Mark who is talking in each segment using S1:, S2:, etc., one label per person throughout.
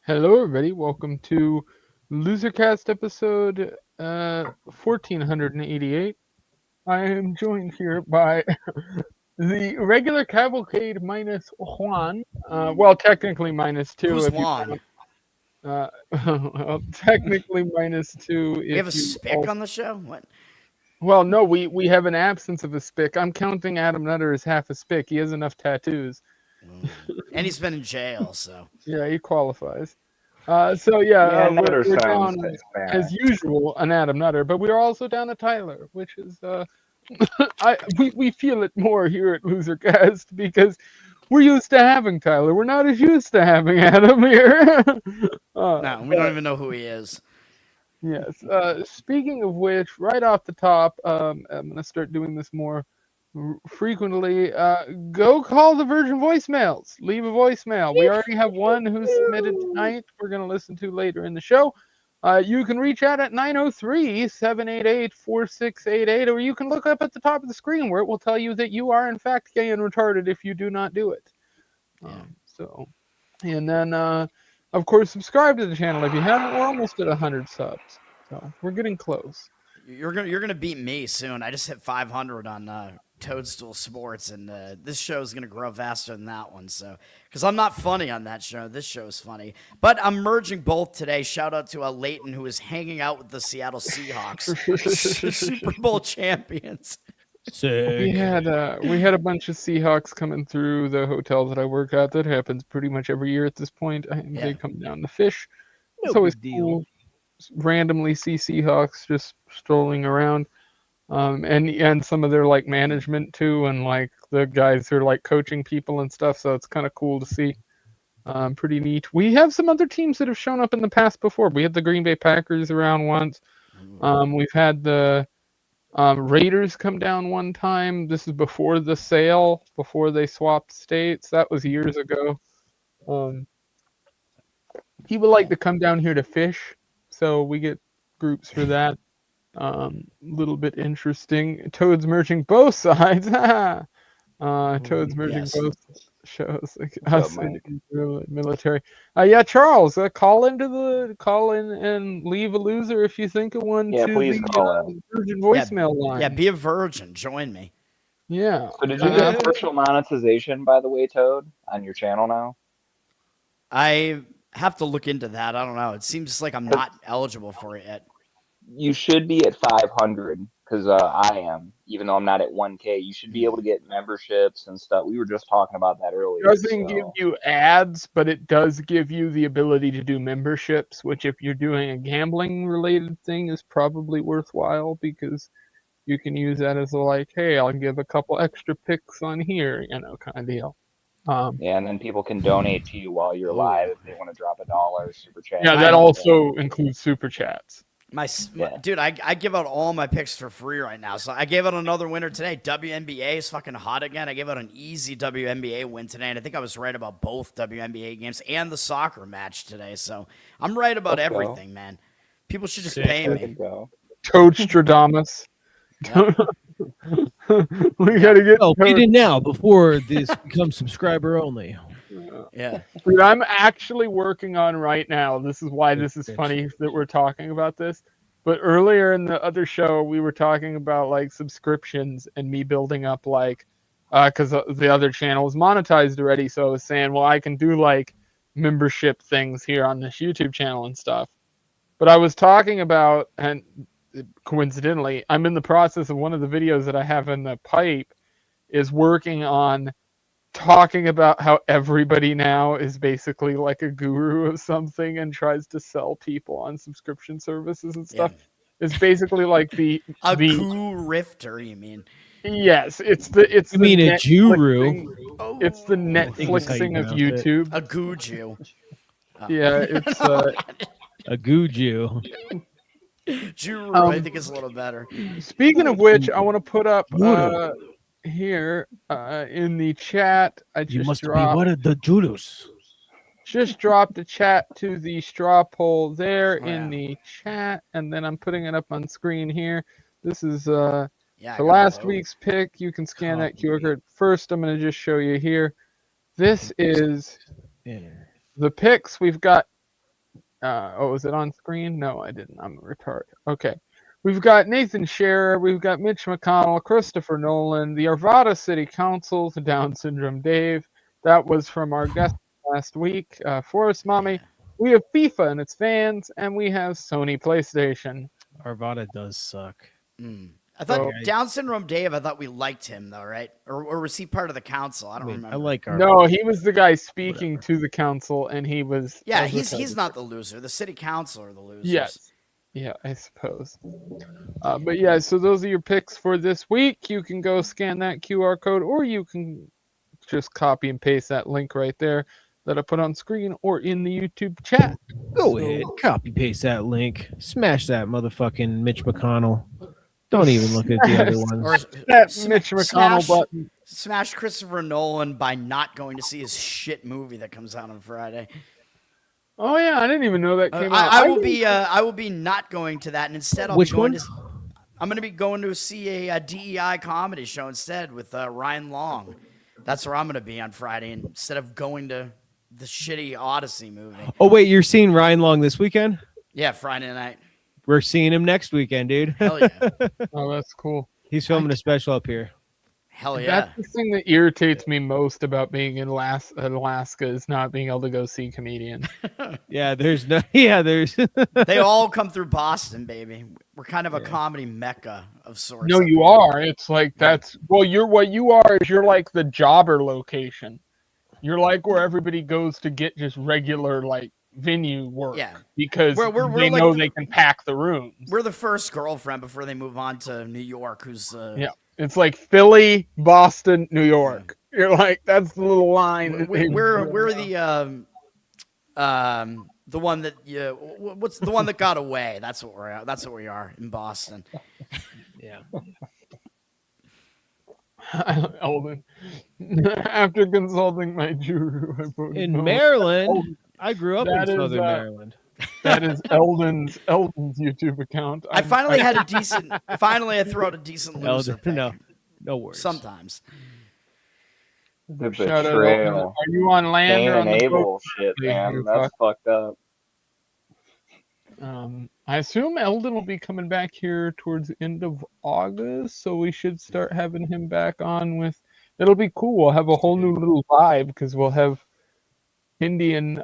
S1: Hello, everybody. Welcome to LoserCast episode 1488. I am joined here by the regular cavalcade minus Juan. Well, technically minus two.
S2: Who's
S1: if
S2: Juan?
S1: You count, well, technically minus two.
S2: We have a spick on the show? What?
S1: Well, no, we have an absence of a spick. I'm counting Adam Nutter as half a spick. He has enough tattoos.
S2: And he's been in jail, so.
S1: Yeah, he qualifies.
S3: Nutter
S1: We're
S3: sounds
S1: down as usual an Adam Nutter, but we are also down a Tyler, which is we feel it more here at LoserCast because we're used to having Tyler. We're not as used to having Adam here.
S2: No, we don't even know who he is.
S1: Yes. Speaking of which, right off the top, I'm going to start doing this more frequently. Go call the Virgin voicemails. Leave a voicemail. We already have one who submitted tonight. We're going to listen to later in the show. You can reach out at 903-788-4688, or you can look up at the top of the screen where it will tell you that you are in fact gay and retarded if you do not do it. And then of course, subscribe to the channel if you haven't. We're almost at 100 subs, so we're getting close.
S2: You're gonna beat me soon. I just hit 500 on Toadstool Sports, and this show is gonna grow faster than that one. So, because I'm not funny on that show, this show is funny. But I'm merging both today. Shout out to Leighton, who is hanging out with the Seattle Seahawks, Super Bowl champions.
S1: Sick. We had a bunch of Seahawks coming through the hotel that I work at. That happens pretty much every year at this point. They come down to fish. It's always cool. Randomly see Seahawks just strolling around, and some of their like management too, and like the guys who are like coaching people and stuff. So it's kind of cool to see. Pretty neat. We have some other teams that have shown up in the past before. We had the Green Bay Packers around once. We've had the Raiders come down one time. This is before the sale, before they swapped states. That was years ago. People like to come down here to fish, so we get groups for that. Little bit interesting. Toads merging both sides. Toads merging both shows, like us in the military. Charles, call in and leave a loser if you think of one.
S3: Yeah, please call
S1: in. Virgin voicemail line.
S2: Yeah, be a virgin. Join me.
S1: Yeah.
S3: So did you get partial monetization, by the way, Toad, on your channel now?
S2: I have to look into that. I don't know. It seems like I'm not eligible for it yet.
S3: You should be at 500 because I am, even though I'm not at 1K. You should be able to get memberships and stuff. We were just talking about that earlier.
S1: It doesn't give you ads, but it does give you the ability to do memberships, which if you're doing a gambling related thing is probably worthwhile because you can use that as a like, hey, I'll give a couple extra picks on here, kind of deal.
S3: And then people can donate to you while you're live if they want to drop $1 super chat.
S1: Yeah, that also includes super chats.
S2: Dude, I give out all my picks for free right now. So I gave out another winner today. WNBA is fucking hot again. I gave out an easy WNBA win today, and I think I was right about both WNBA games and the soccer match today. So I'm right about everything, man. People should just pay me.
S1: Toadstradamus. We gotta get.
S4: Get in now before this becomes subscriber only.
S2: Yeah.
S1: Dude, I'm actually working on right now. This is why this is funny that we're talking about this. But earlier in the other show, we were talking about like subscriptions and me building up like, because the other channel is monetized already. So I was saying, well, I can do like membership things here on this YouTube channel and stuff. But I was talking about, and coincidentally, I'm in the process of one of the videos that I have in the pipe is working on talking about how everybody now is basically like a guru of something and tries to sell people on subscription services and stuff. It's basically like the
S2: guru rifter, you mean?
S1: Yes, it's
S4: You mean a
S1: Netflixing.
S2: Oh,
S1: It's the
S4: I think is how you
S1: Netflixing of
S4: pronounce it.
S1: YouTube.
S2: a goo
S1: Yeah, it's
S4: A Guju.
S2: Juru, I think is a little better.
S1: Speaking of which, I want to put up
S4: Judo.
S1: here in the chat. I
S4: You
S1: just
S4: must be
S1: dropped
S4: one of the Judos.
S1: just dropped a chat to the straw poll there
S2: Oh,
S1: in
S2: yeah.
S1: the chat, and then I'm putting it up on screen here. This is
S2: Yeah, I
S1: for
S2: gotta
S1: last
S2: vote.
S1: week's pick. You can scan that
S4: Copy.
S1: QR code. First, I'm going to just show you here. This is
S4: Enter.
S1: the picks. We've got oh, is it on screen? No, I didn't. I'm a retard. Okay. We've got Nathan Scherer, we've got Mitch McConnell, Christopher Nolan, the Arvada City Council, the Down Syndrome Dave. That was from our guest last week, Forest Mommy. We have FIFA and its fans, and we have Sony PlayStation.
S4: Arvada does suck.
S2: I thought
S1: So-
S2: Down Syndrome Dave, I thought we liked him, though, right? Or was he part of the council? I don't remember.
S4: I like Arvada.
S1: No, he was the guy speaking to the council, and he was.
S2: Yeah, he's not the loser. The city council are the losers.
S1: Yes. Yeah, I suppose. But yeah, so those are your picks for this week. You can go scan that QR code, or you can just copy and paste that link right there that I put on screen or in the YouTube chat.
S4: Go ahead, copy paste that link, smash that motherfucking Mitch McConnell. Don't even look at the other
S2: Or
S4: ones.
S1: That Mitch McConnell button.
S2: Smash Christopher Nolan by not going to see his shit movie that comes out on Friday.
S1: Oh yeah, I didn't even know that came out.
S2: I will be not going to that, and instead I'll
S4: Which
S2: be going
S4: one?
S2: to. I'm going to be going to see a DEI comedy show instead with Ryan Long. That's where I'm going to be on Friday instead of going to the shitty Odyssey movie.
S4: Oh wait, you're seeing Ryan Long this weekend?
S2: Yeah, Friday night.
S4: We're seeing him next weekend, dude.
S2: Hell yeah.
S1: Oh, that's cool.
S4: He's filming a special up here.
S2: Hell yeah.
S1: That's the thing that irritates me most about being in Alaska is not being able to go see comedians.
S4: Yeah, there's no. Yeah, there's.
S2: They all come through Boston, baby. We're kind of a comedy mecca of sorts.
S1: No,
S2: up
S1: you
S2: here.
S1: are. It's like that's well, you're like the jobber location. You're like where everybody goes to get just regular like venue work.
S2: Yeah.
S1: Because
S2: We're
S1: they
S2: like
S1: know
S2: the-
S1: they can pack the rooms.
S2: We're the first girlfriend before they move on to New York, who's
S1: Yeah. It's like Philly, Boston, New York. You're like that's the little line.
S2: we're the one that what's the one that got away? That's what we're at. That's what we are in Boston.
S4: Yeah.
S1: Eldon. After consulting my guru, I voted
S4: In
S1: no.
S4: Maryland, I grew up in
S1: That is,
S4: Southern Maryland.
S1: That is Eldon's YouTube account.
S2: I finally had a decent. Finally, I threw out a decent loser
S4: Elder,
S2: pick.
S4: no worries.
S2: Sometimes.
S3: The
S1: Shout out, Eldon.
S3: betrayal.
S1: Are you on land
S3: Cain
S1: or on
S3: and
S1: the boat?
S3: Abel shit, man.
S1: You
S3: That's
S1: fuck.
S3: fucked up.
S1: I assume Eldon will be coming back here towards the end of August, so we should start having him back on with. It'll be cool. We'll have a whole new little vibe because we'll have Indian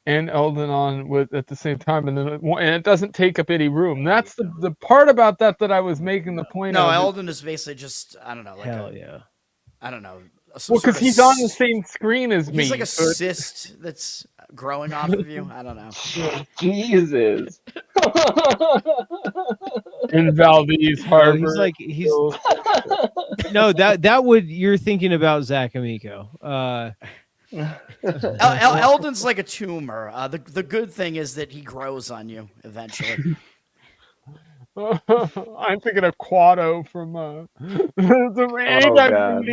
S1: and Eldon on with at the same time, and it doesn't take up any room. That's the part about that I was making the point
S2: No,
S1: of.
S2: Eldon is basically just I don't know, like
S4: Hell yeah.
S2: I don't know.
S1: Well, because he's on the same screen as me.
S2: He's like a
S1: so
S2: cyst that's growing off of you. I don't know.
S3: Jesus.
S1: in Valdez
S4: Oh,
S1: Harbor.
S4: he's no that would you're thinking about Zach Amico.
S2: Eldon's like a tumor. The good thing is that he grows on you eventually.
S1: I'm thinking of Quado from anytime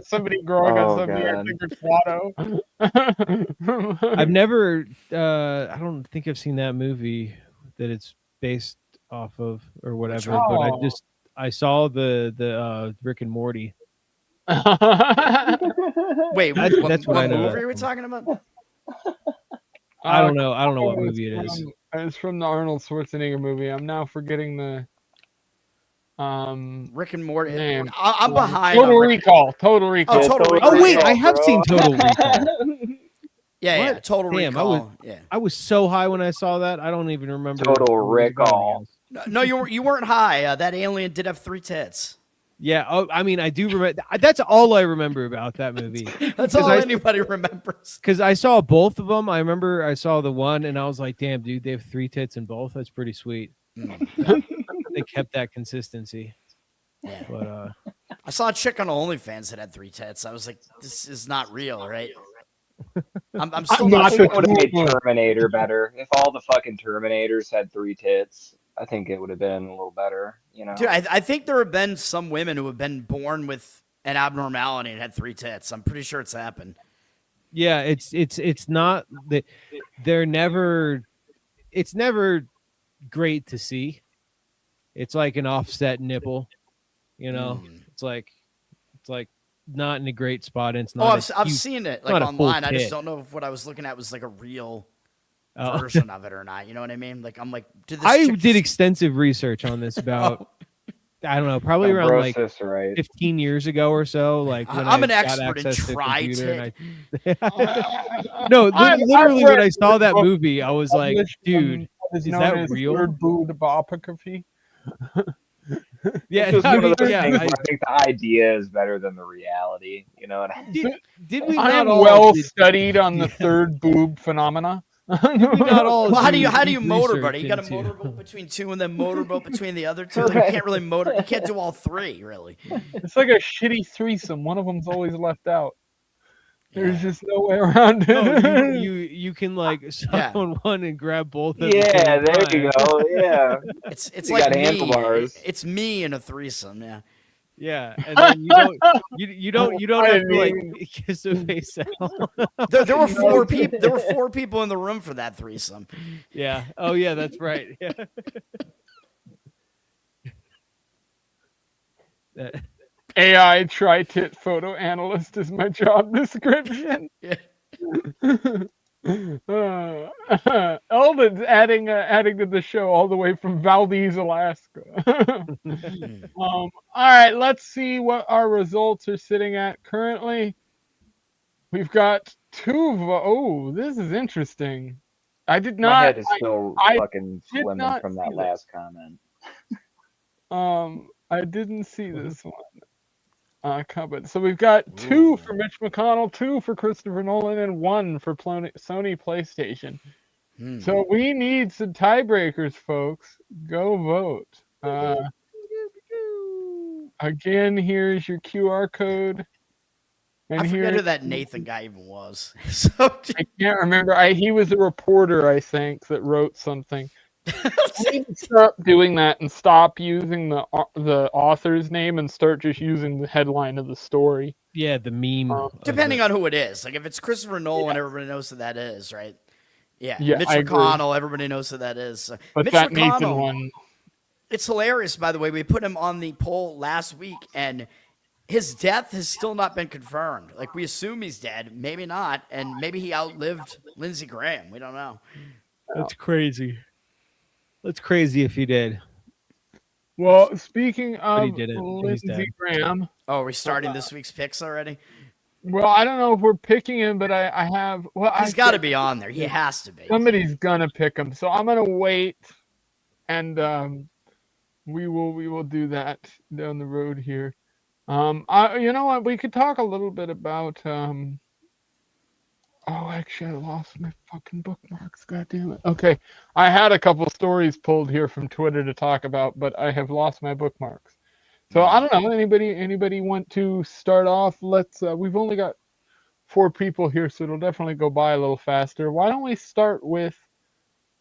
S1: somebody growing on somebody, I think of Quado.
S4: I've never I don't think I've seen that movie that it's based off of or whatever, but I saw the Rick and Morty.
S2: Wait,
S4: That's what I
S2: what
S4: know
S2: movie
S4: that
S2: are we
S4: from.
S2: talking about?
S4: I don't know what movie it is.
S1: It's from the Arnold Schwarzenegger movie. I'm now forgetting the
S2: Rick and Morty.
S1: name.
S2: I'm behind
S1: Total
S2: on Rick.
S1: Recall. Total
S2: Oh,
S1: Recall.
S2: Total
S3: Total
S2: Recall.
S4: Oh wait,
S2: yeah.
S4: I have
S3: bro.
S4: seen Total Recall.
S2: Yeah,
S4: What?
S2: Total
S4: Damn,
S2: Recall. Yeah.
S4: I was so high when I saw that. I don't even remember.
S3: Total
S4: what it was about, I
S3: Recall.
S4: guess.
S2: No, you weren't high. That alien did have 3 tits.
S4: Yeah. Oh, I mean, I do remember. That's all I remember about that movie.
S2: That's all anybody remembers.
S4: Because I saw both of them. I remember I saw the one, and I was like, "Damn, dude, they have 3 tits in both. That's pretty sweet."
S2: Yeah.
S4: They kept that consistency.
S2: Yeah.
S4: But
S2: I saw a chick on OnlyFans that had 3 tits. I was like, this is not real, right? I'm still
S1: not
S2: not
S3: I
S2: sure.
S3: think it would have made Terminator better. If all the fucking Terminators had 3 tits, I think it would have been a little better, you know?
S2: Dude, I think there have been some women who have been born with an abnormality and had 3 tits. I'm pretty sure it's happened.
S4: yeah, it's not that they're never. It's never great to see. It's like an offset nipple, you know. It's like not in a great spot. And it's not.
S2: I've seen it like
S4: not a full
S2: online. I just
S4: tit.
S2: don't know if what I was looking at was like a real
S4: Oh.
S2: version of it or not. You know what I mean? Like I'm like, did this
S4: I
S2: chick
S4: did
S2: just-
S4: extensive research on this about I don't know, probably around like
S3: Fibrosis, right?
S4: 15 years ago or so. Like when
S2: I'm
S4: I
S2: an
S4: got
S2: expert in
S4: access to
S2: tri-tit.
S4: computer and no, literally when I saw that movie, I was like, dude,
S1: what
S4: is
S1: known
S4: that
S1: as
S4: real?
S1: third boobopography.
S4: Yeah,
S3: It's just
S4: I
S3: one
S4: mean,
S3: of those
S4: yeah.
S3: things where I think the idea is better than the reality. You know what I mean?
S4: Did we
S1: I
S4: not
S1: am
S4: all
S1: well
S4: did-
S1: studied on the third boob phenomena.
S4: did we not all
S2: Well, how do
S4: do
S2: you
S4: deep
S2: motorboat?
S4: research
S2: You got a
S4: into-
S2: motorboat between 2 and then motorboat between the other 2. You can't really motor. You can't do all 3 really.
S1: It's like a shitty threesome. One of them's always left out. There's
S2: Yeah.
S1: just no way around it.
S4: No, you can like suck
S2: Yeah.
S4: on one and grab both at the
S3: Yeah,
S4: same
S3: there
S4: time.
S3: you go. Yeah.
S2: It's
S3: You
S2: like
S3: got
S2: me.
S3: handlebars.
S2: It's me in a threesome. Yeah.
S4: Yeah, and then you don't
S1: I
S4: have to like
S1: mean-
S4: kiss a face out.
S2: There were 4 people. There were 4 people in the room for that threesome.
S4: Yeah. Oh yeah, that's right. Yeah. That-
S1: AI tri-tit photo analyst is my job description.
S2: Yeah.
S1: Eldon's adding to the show all the way from Valdez, Alaska. All right, let's see what our results are sitting at currently. We've got 2. Oh, this is interesting. I did
S3: My
S1: not.
S3: head is still
S1: I
S3: fucking
S1: did
S3: swimming
S1: not
S3: from
S1: see
S3: that
S1: that.
S3: last comment.
S1: I didn't see this one. Comment. So we've got 2 for Mitch McConnell, 2 for Christopher Nolan, and 1 for Sony PlayStation. So we need some tiebreakers, folks. Go vote. Again, here's your QR code. And
S2: I forget
S1: here
S2: who that Nathan guy even was. So
S1: I can't remember. He was a reporter, I think, that wrote something. We need to stop doing that and stop using the author's name and start just using the headline of the story.
S4: yeah, the meme.
S2: depending on who it is, like if it's Christopher Nolan, everybody knows who that is, right? Yeah.
S1: Yeah,
S2: Mitch
S1: I agree.
S2: McConnell, everybody knows who that is.
S1: But
S2: Mitch
S1: that
S2: McConnell,
S1: Nathan one,
S2: it's hilarious, by the way. We put him on the poll last week, and his death has still not been confirmed. Like, we assume he's dead, maybe not, and maybe he outlived Lindsey Graham. We don't know.
S4: That's crazy. That's crazy if he did.
S1: well, speaking
S4: he
S1: of
S4: didn't. He's
S1: Lindsey
S4: dead.
S1: Graham,
S2: Oh, are we starting this week's picks already?
S1: well, I don't know if we're picking him, but I have. Well,
S2: He's got to be on there. He has to be.
S1: Somebody's gonna pick him, so I'm gonna wait, and we will do that down the road here. You know what? We could talk a little bit about. Oh, actually, I lost my fucking bookmarks. God damn it. Okay, I had a couple stories pulled here from Twitter to talk about, but I have lost my bookmarks. So I don't know. Anybody want to start off? Let's. We've only got 4 people here, so it'll definitely go by a little faster. Why don't we start with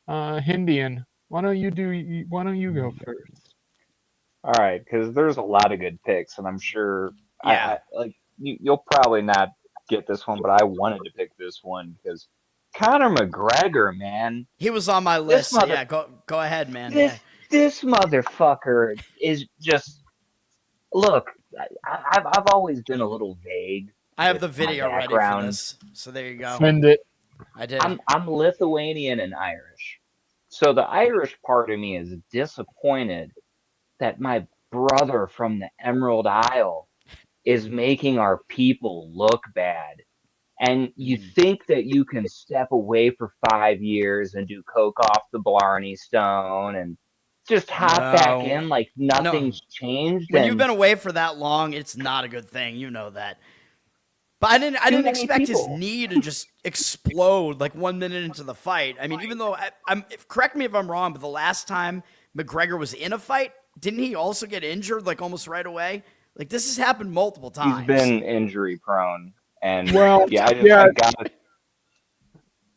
S1: Hindian? Why don't you go first?
S3: All right, because there's a lot of good picks, and I'm sure
S2: Yeah.
S3: you'll probably not get this one, but I wanted to pick this one because Conor McGregor, man,
S2: He was on my list. So yeah, go ahead, man.
S3: this motherfucker is just. Look, I've always been a little vague.
S2: I have the
S3: with my
S2: video ready for
S3: background.
S2: this. So there you go.
S1: Send it.
S2: I did.
S3: I'm Lithuanian and Irish, So the Irish part of me is disappointed that my brother from the Emerald Isle is making our people look bad. And you think that you can step away for 5 years and do coke off the Blarney Stone and just hop back
S2: No,
S3: in like
S2: no.
S3: nothing's changed.
S2: When you've
S3: And
S2: been away for that long, it's not a good thing. You know that. But I
S3: too
S2: didn't
S3: many
S2: expect his
S3: people.
S2: knee to just explode like 1 minute into the fight. I mean, even though correct me if I'm wrong, but the last time McGregor was in a fight, didn't he also get injured like almost right away? Like this has happened multiple
S3: He's
S2: times.
S3: been injury prone. And
S1: Well,
S3: yeah,
S1: yeah,
S3: I got it.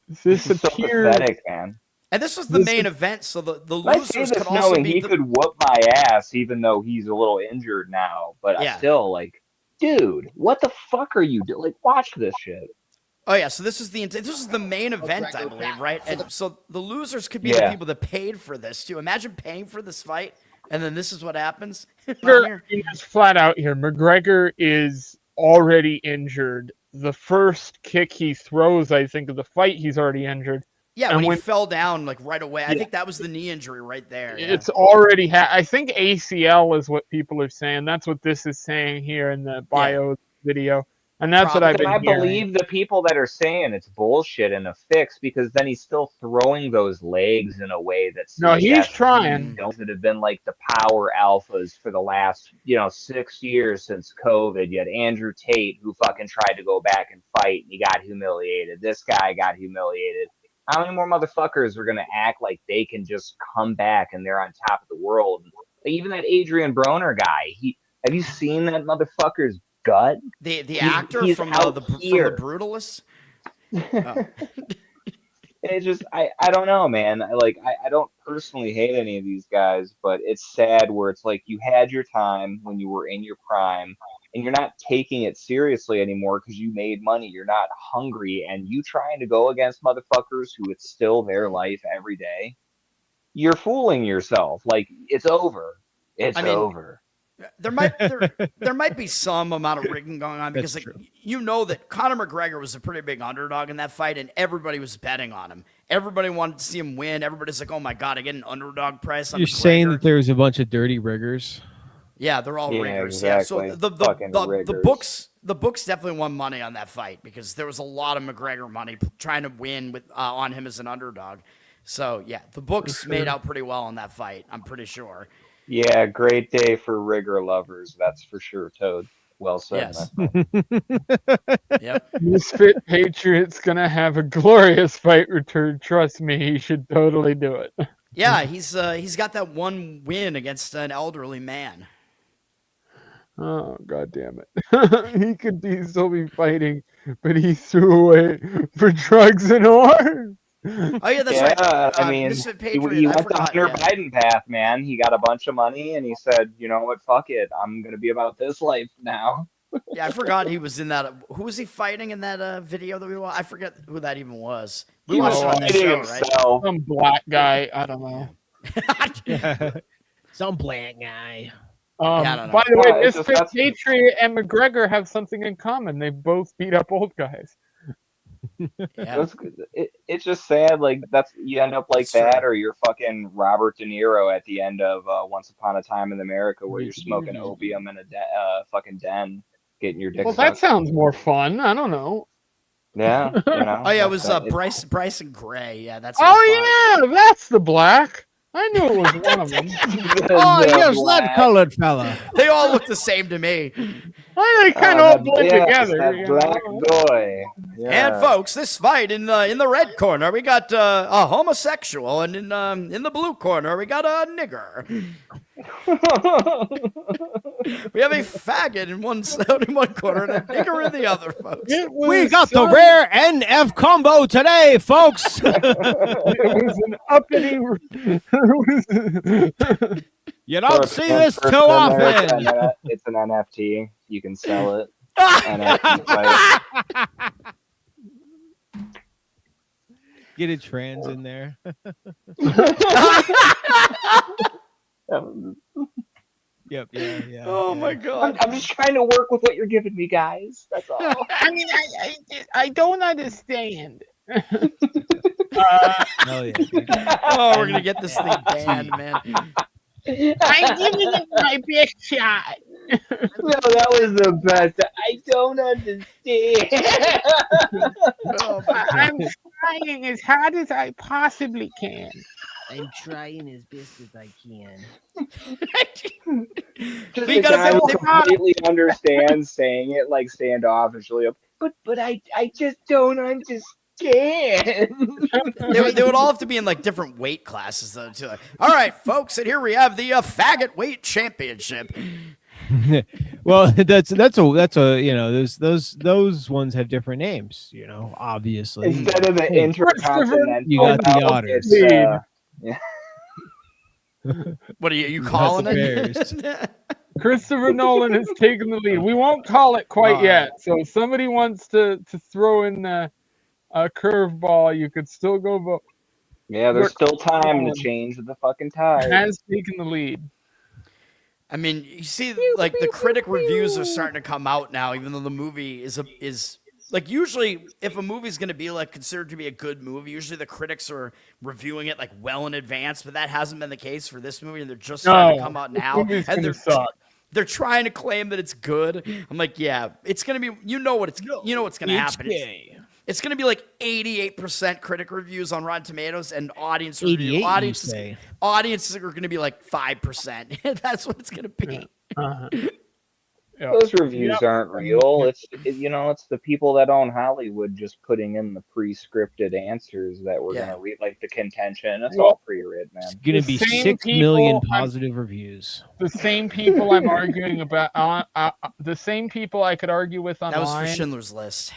S1: this
S3: This is so
S1: appears.
S3: pathetic, man.
S2: And this was the main event, so the
S3: I say
S2: losers could
S3: this
S2: also
S3: knowing
S2: be
S3: he
S2: the
S3: could whoop my ass, even though he's a little injured now. But I
S2: yeah.
S3: still like, dude, what the fuck are you doing? Like, watch this shit.
S2: Oh yeah, so this is the main event, I believe, right? And so the losers could be the
S3: Yeah.
S2: people that paid for this too. Imagine paying for this fight, and then this is what happens.
S1: McGregor, just flat out here, McGregor is already injured. The first kick he throws, I think, of the fight, he's already injured.
S2: Yeah,
S1: And
S2: when he fell down like right away, I think that was the knee injury right there. Yeah.
S1: It's already I think ACL is what people are saying. That's what this is saying here in the bio video. And that's what I've been
S3: I
S1: hearing.
S3: believe the people that are saying it's bullshit and a fix because then he's still throwing those legs in a way that's
S1: no, he's trying.
S3: That have been like the power alphas for the last 6 years since COVID. You had Andrew Tate who fucking tried to go back and fight and he got humiliated. This guy got humiliated. How many more motherfuckers are gonna act like they can just come back and they're on top of the world? Even that Adrian Broner guy. Have you seen that motherfucker's gut?
S2: The actor from the Brutalist. Oh.
S3: It's just I don't know, man. I don't personally hate any of these guys, but it's sad where it's like you had your time when you were in your prime and you're not taking it seriously anymore because you made money. You're not hungry and you trying to go against motherfuckers who it's still their life every day. You're fooling yourself. Like it's over. It's over.
S2: There might be some amount of rigging going on because that Conor McGregor was a pretty big underdog in that fight and everybody was betting on him. Everybody wanted to see him win. Everybody's like, "Oh my god, I get an underdog price on
S4: You're
S2: McGregor."
S4: saying that there's a bunch of dirty riggers?
S2: Yeah, they're all riggers.
S3: Exactly.
S2: Yeah, so the books definitely won money on that fight because there was a lot of McGregor money trying to win with on him as an underdog. So yeah, the books made out pretty well on that fight. I'm pretty sure.
S3: Yeah, great day for rigor lovers. That's for sure, Toad. Well said.
S2: Yes. Yep.
S1: Misfit Patriot's gonna have a glorious fight return. Trust me, he should totally do it.
S2: Yeah, he's got that one win against an elderly man.
S1: Oh god damn it! He could still be fighting, but he threw away for drugs and whores.
S2: Oh yeah, that's right.
S3: I mean, he went the Hunter Biden path, man. He got a bunch of money, and he said, "You know what? Fuck it. I'm gonna be about this life now."
S2: Yeah, I forgot he was in that. Who was he fighting in that video that we watched? I forget who that even was. We watched it on the show, right?
S1: Some black guy. I don't know.
S4: Some black guy.
S2: I don't know.
S1: By the way, Misfit Patriot and McGregor have something in common. They both beat up old guys.
S2: Yeah.
S3: It's just sad. Like you end up like that, or you're fucking Robert De Niro at the end of Once Upon a Time in America, where you're smoking opium in a fucking den, getting your dick.
S1: Well, that sounds more fun. I don't know.
S3: Yeah.
S2: Oh yeah, it was Bryson Gray. Yeah, that's.
S1: Oh yeah, that's the black. I knew it was one of them.
S4: Oh yes, that colored fella.
S2: They all look the same to me.
S1: They kind of all blend together.
S3: That black boy. Yeah.
S2: And folks, this fight in the red corner, we got a homosexual, and in the blue corner, we got a nigger. We have a faggot in one corner and a nigger in the other, folks.
S4: We got the rare NF combo today, folks.
S1: It was an uppity.
S4: You don't see this too often.
S3: It's an NFT. You can sell it. NFT
S4: Get a trans in there. Yep. Yeah.
S2: Oh my god!
S3: I'm just trying to work with what you're giving me, guys. That's all.
S1: I mean, I don't understand.
S4: Hell yeah, dude.
S2: Oh, we're gonna get this thing banned, man.
S1: I'm giving it my best shot.
S3: No, that was the best. I don't understand.
S2: Oh my
S1: I'm
S2: god.
S1: trying as hard as I possibly can.
S5: I'm trying as best as I can.
S3: Just
S2: We
S3: a
S2: gotta
S3: guy who
S2: they-
S3: completely understands saying it like standoffishly. But I just don't understand.
S2: they would all have to be in like different weight classes though too. Like, all right, folks, and here we have the faggot weight championship.
S4: Well, that's a you know those ones have different names. You know, obviously.
S3: Instead of the
S4: Hey,
S3: intercontinental,
S4: you got the
S3: belt,
S4: otters.
S3: it's,
S2: What are you
S4: You got
S2: calling
S4: the
S2: it?
S1: Christopher Nolan has taken the lead. We won't call it quite
S2: All
S1: yet. So if somebody wants to throw in a curveball, you could still go vote.
S3: yeah, there's still time to
S1: Nolan
S3: change the fucking tide.
S1: has taken the lead.
S2: I mean, you see, like the critic reviews are starting to come out now, even though the movie is like usually if a movie's going to be like considered to be a good movie, usually the critics are reviewing it like well in advance, but that hasn't been the case for this movie, and they're just starting to come out now,
S1: Movie's
S2: and
S1: gonna suck.
S2: they're trying to claim that it's good. I'm like, yeah, it's gonna be. You know what's gonna happen. It's gonna be like 88% critic reviews on Rotten Tomatoes and audience review.
S4: 88, you say?
S2: Audiences are gonna be like 5%. That's what it's gonna be.
S1: Uh-huh. Yeah.
S3: Those reviews aren't real. It's the people that own Hollywood just putting in the pre-scripted answers that we're gonna read, like the contention. That's all pre-written, man.
S4: It's gonna be
S1: same
S4: 6 million
S1: people
S4: positive reviews.
S1: The same people I'm arguing about, the same people I could argue with online.
S2: That was for Schindler's List.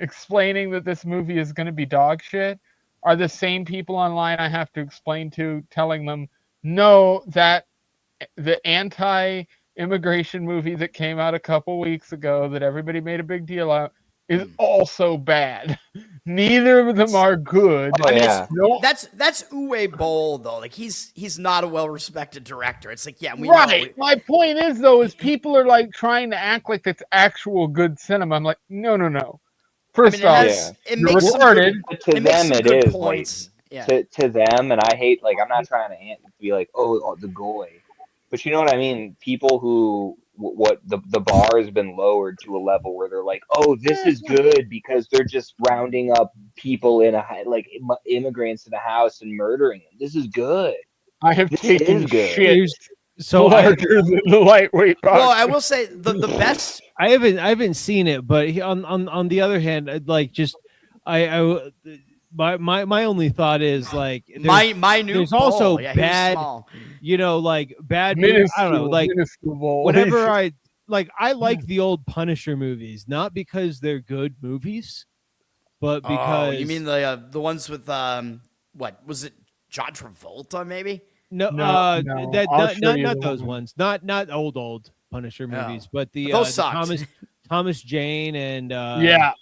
S1: Explaining that this movie is going to be dog shit are the same people online I have to explain to, telling them no, that the anti-immigration movie that came out a couple weeks ago that everybody made a big deal out is also bad. Neither of them are good.
S3: Oh, yeah.
S2: That's Uwe Boll though. Like he's not a well-respected director. It's like, yeah, we
S1: Right.
S2: know.
S1: My point is though, is people are like trying to act like it's actual good cinema. I'm like, no. First off,
S2: it
S1: you're
S2: makes some
S1: retarded.
S2: good,
S3: To
S2: it makes
S3: them,
S2: some
S3: it
S2: good
S3: is
S2: points. Yeah.
S3: to them, and I hate, like, I'm not trying to be like, oh, the goy, but you know what I mean. People who what the bar has been lowered to a level where they're like, oh, this is good because they're just rounding up people in immigrants in a house and murdering them. This is good.
S1: I have
S3: This
S1: taken
S3: is good.
S1: shit
S4: So
S1: larger than the lightweight box.
S2: Well, I will say the best.
S4: I haven't seen it, but on the other hand, like just my only thought is like
S2: My new
S4: there's also
S2: Boll. Yeah, he was
S4: bad,
S2: small.
S4: you know, like bad.
S1: minuscule,
S4: I don't know, like
S1: minuscule.
S4: whatever I like the old Punisher movies, not because they're good movies, but because
S2: you mean the ones with what was it? John Travolta, maybe?
S4: no,
S1: No,
S4: not
S1: the
S4: those
S1: one.
S4: ones, not old Punisher
S2: No.
S4: movies, but the
S2: Those sucked.
S4: Thomas Jane and
S1: yeah.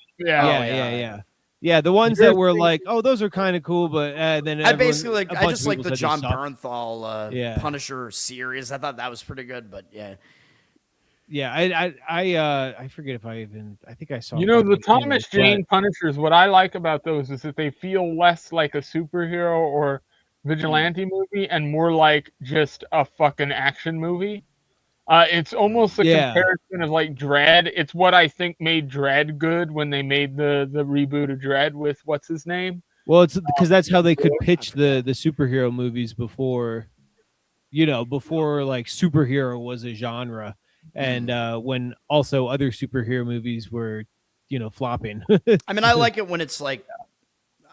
S4: Yeah, the ones
S1: You're
S4: that were
S1: thinking-
S4: like, oh, those are kind of cool, but then
S2: I basically
S4: a
S2: I
S4: bunch
S2: just
S4: of
S2: like
S4: people
S2: the
S4: said they
S2: John
S4: sucked.
S2: Bernthal
S4: Punisher
S2: Punisher series. I thought that was pretty good, but yeah.
S4: Yeah, I forget if I think I saw.
S1: You know, the
S4: part of it
S1: Thomas
S4: anyway,
S1: Jane Punishers, what I like about those is that they feel less like a superhero or vigilante movie and more like just a fucking action movie. It's almost a
S4: Yeah.
S1: comparison of like Dread. It's what I think made Dread good when they made the reboot of Dread with what's his name.
S4: Well, it's because that's how they could pitch the superhero movies before, before like superhero was a genre, and when also other superhero movies were, flopping.
S2: I mean, I like it when it's like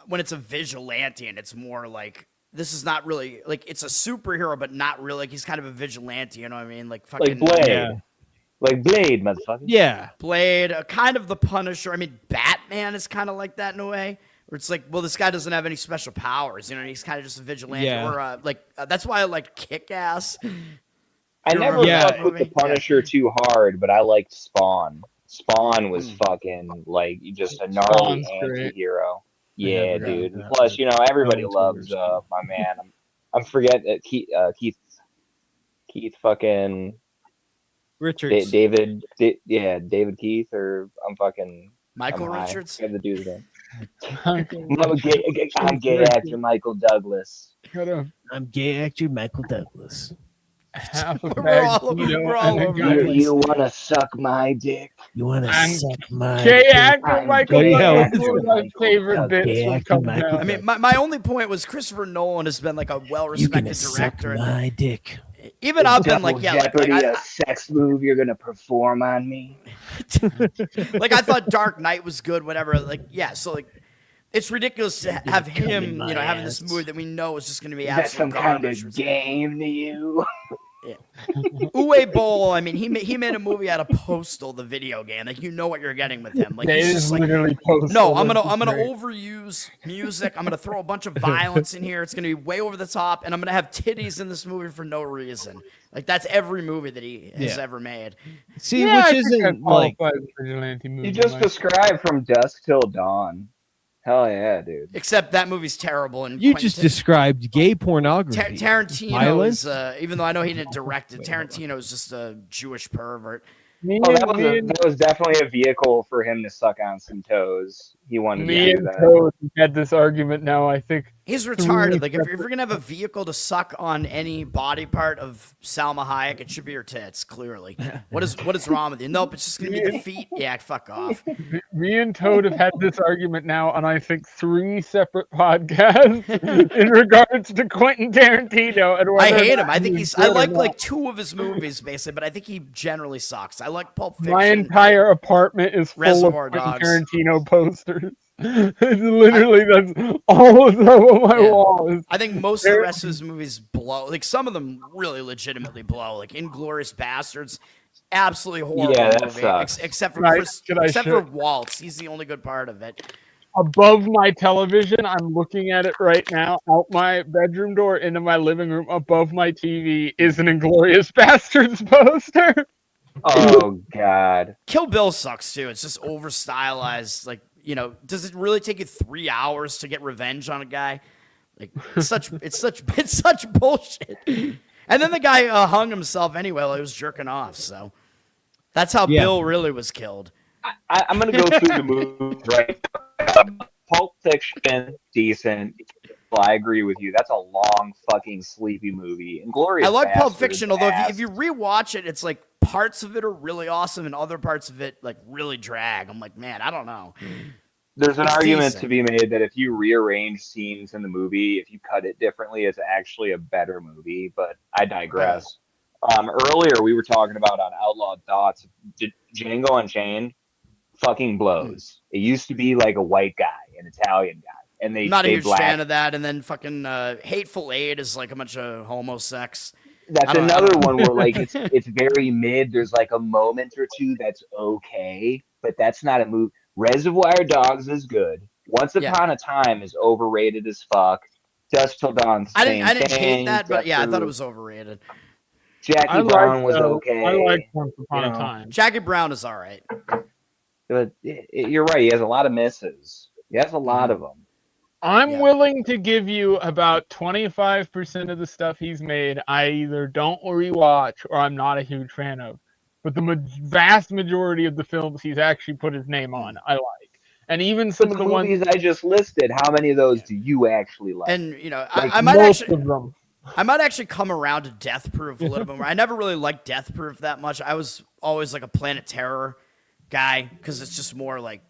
S2: when it's a vigilante and it's more like this is not really like it's a superhero, but not really. Like he's kind of a vigilante. You know what I mean? Like fucking
S3: Blade.
S4: Yeah.
S3: Like Blade, motherfucker.
S4: Yeah.
S2: Blade, kind of the Punisher. I mean, Batman is kind of like that in a way. Where it's like, well, this guy doesn't have any special powers, he's kind of just a vigilante.
S4: Yeah.
S2: Or that's why I liked Kick-Ass.
S3: I never
S4: Yeah.
S3: fucked with the Punisher too hard, but I liked Spawn. Spawn was fucking like just a gnarly
S1: Spawn's great.
S3: anti-hero.
S4: never
S3: Yeah,
S4: got
S3: dude.
S4: that.
S3: Plus, everybody
S4: That one's
S3: loves
S4: weird.
S3: my man. I'm forgetting Keith fucking
S4: Richards.
S3: David Keith, or I'm fucking
S2: Michael
S3: I'm high.
S2: Richards.
S3: I have the dude's name. I'm gay actor Michael Douglas.
S1: Got a
S4: I'm gay actor Michael Douglas.
S1: half a
S2: We're
S1: bag
S2: all-
S1: Tito
S2: we're all
S1: and a
S2: over
S1: guy.
S2: the place.
S3: You want to suck my dick?
S4: You want to
S1: I'm
S4: suck my
S1: Gay
S4: dick?
S1: actor
S3: I'm
S1: Michael
S3: gay
S1: Douglas
S3: actor
S1: is one of my
S3: Michael
S1: favorite
S3: Douglas.
S1: bits
S4: Gay
S1: from
S4: actor
S1: Coming
S4: Michael
S1: Out.
S2: I mean, my only point was Christopher Nolan has been like a
S4: You
S2: well-respected
S4: gonna suck
S2: director.
S4: my dick?
S2: Even I've been like, yeah,
S3: Jeopardy, a sex move you're gonna perform on me.
S2: like I thought Dark Knight was good, whatever. Like, yeah, so like, it's ridiculous to have
S4: come in
S2: him,
S4: my
S2: having this
S4: ass.
S2: movie that we know is just going to be
S3: Is that
S2: absolute
S3: some kind
S2: garbage.
S3: of game to you?
S2: Uwe Boll, I mean, he made a movie out of Postal, the video game. Like, you know what you're getting with him. Like,
S1: It
S2: he's
S1: is
S2: just like,
S1: literally Postal.
S2: no, I'm gonna
S1: Great.
S2: overuse music. I'm gonna throw a bunch of violence in here. It's gonna be way over the top, and I'm gonna have titties in this movie for no reason. Like, that's every movie that he has ever made.
S4: See,
S1: Yeah, I
S4: which
S1: think that
S4: isn't like
S1: qualifies as a vigilante movie.
S3: You just
S1: Mike.
S3: described From Dusk Till Dawn. Hell yeah, dude.
S2: Except that movie's terrible. And
S4: you just described gay pornography.
S2: Tarantino
S4: Violence?
S2: is, even though I know he didn't direct it, Tarantino is just a Jewish pervert.
S3: Oh, that was definitely a vehicle for him to suck on some toes. He wanted to do
S1: and
S3: that.
S1: Toad had this argument now, I think.
S2: He's retarded. Like, if you're gonna have a vehicle to suck on any body part of Salma Hayek, it should be her tits. Clearly, what is wrong with you? Nope, it's just gonna be the feet. Yeah, fuck off.
S1: Me and Toad have had this argument now on, I think, 3 separate podcasts in regards to Quentin Tarantino. And
S2: I
S1: whether or
S2: hate
S1: not
S2: him. I think
S1: he's
S2: I
S1: good or
S2: like
S1: not.
S2: 2 of his movies basically, but I think he generally sucks. I like Pulp Fiction.
S1: My entire apartment is full
S2: Reservoir
S1: of Quentin
S2: Dogs.
S1: Tarantino posters. It's literally that's all of them on my walls.
S2: I think most of the rest of his movies blow. Like, some of them really legitimately blow. Like Inglourious Bastards, absolutely horrible
S3: Yeah, that
S2: movie.
S3: sucks.
S2: Except for
S1: Right,
S2: except for Waltz, he's the only good part of it.
S1: Above my television, I'm looking at it right now, out my bedroom door into my living room, above my TV is an Inglourious Bastards poster.
S3: Oh God.
S2: Kill Bill sucks too. It's just over stylized. Like, does it really take you 3 hours to get revenge on a guy? Like, it's such bullshit. And then the guy hung himself anyway while he was jerking off. So that's how Bill really was killed.
S3: I'm gonna go through the movies right now. Pulp Fiction, decent. Well, I agree with you. That's a long, fucking sleepy movie. Inglourious
S2: I like Pulp
S3: Basterds,
S2: Fiction, although
S3: ass.
S2: if you rewatch it, it's like parts of it are really awesome and other parts of it like really drag. I'm like, man, I don't know.
S3: There's an
S2: It's
S3: argument
S2: decent.
S3: to be made that if you rearrange scenes in the movie, if you cut it differently, it's actually a better movie. But I digress. Earlier we were talking about on Outlawed Thoughts, Django Unchained fucking blows. It used to be like a white guy, an Italian guy, and
S2: I'm not a
S3: they
S2: huge fan of that. And then fucking Hateful Eight is like a bunch of homo sex.
S3: That's
S2: I don't
S3: another
S2: know.
S3: one where like it's very mid. There's like a moment or two that's okay, but that's not a movie. Reservoir Dogs is good. Once Upon a Time is overrated as fuck. Dusk Till Dawn.
S2: I didn't
S3: thing.
S2: hate that, but yeah, I thought it
S3: Death
S2: was overrated.
S3: Jackie Brown was okay.
S1: I like Once Upon a Time.
S2: Jackie Brown is all right.
S3: But you're right. He has a lot of misses. He has a lot of them.
S1: I'm willing to give you about 25% of the stuff he's made I either don't rewatch or I'm not a huge fan of. But the vast majority of the films he's actually put his name on, I like. And even some
S3: But
S1: of the
S3: movies
S1: ones
S3: I just listed, how many of those do you actually like?
S2: And
S3: Like,
S2: I might
S1: most
S2: actually
S1: of them.
S2: I might actually come around to Death Proof a little bit more. I never really liked Death Proof that much. I was always like a Planet Terror guy because it's just more like,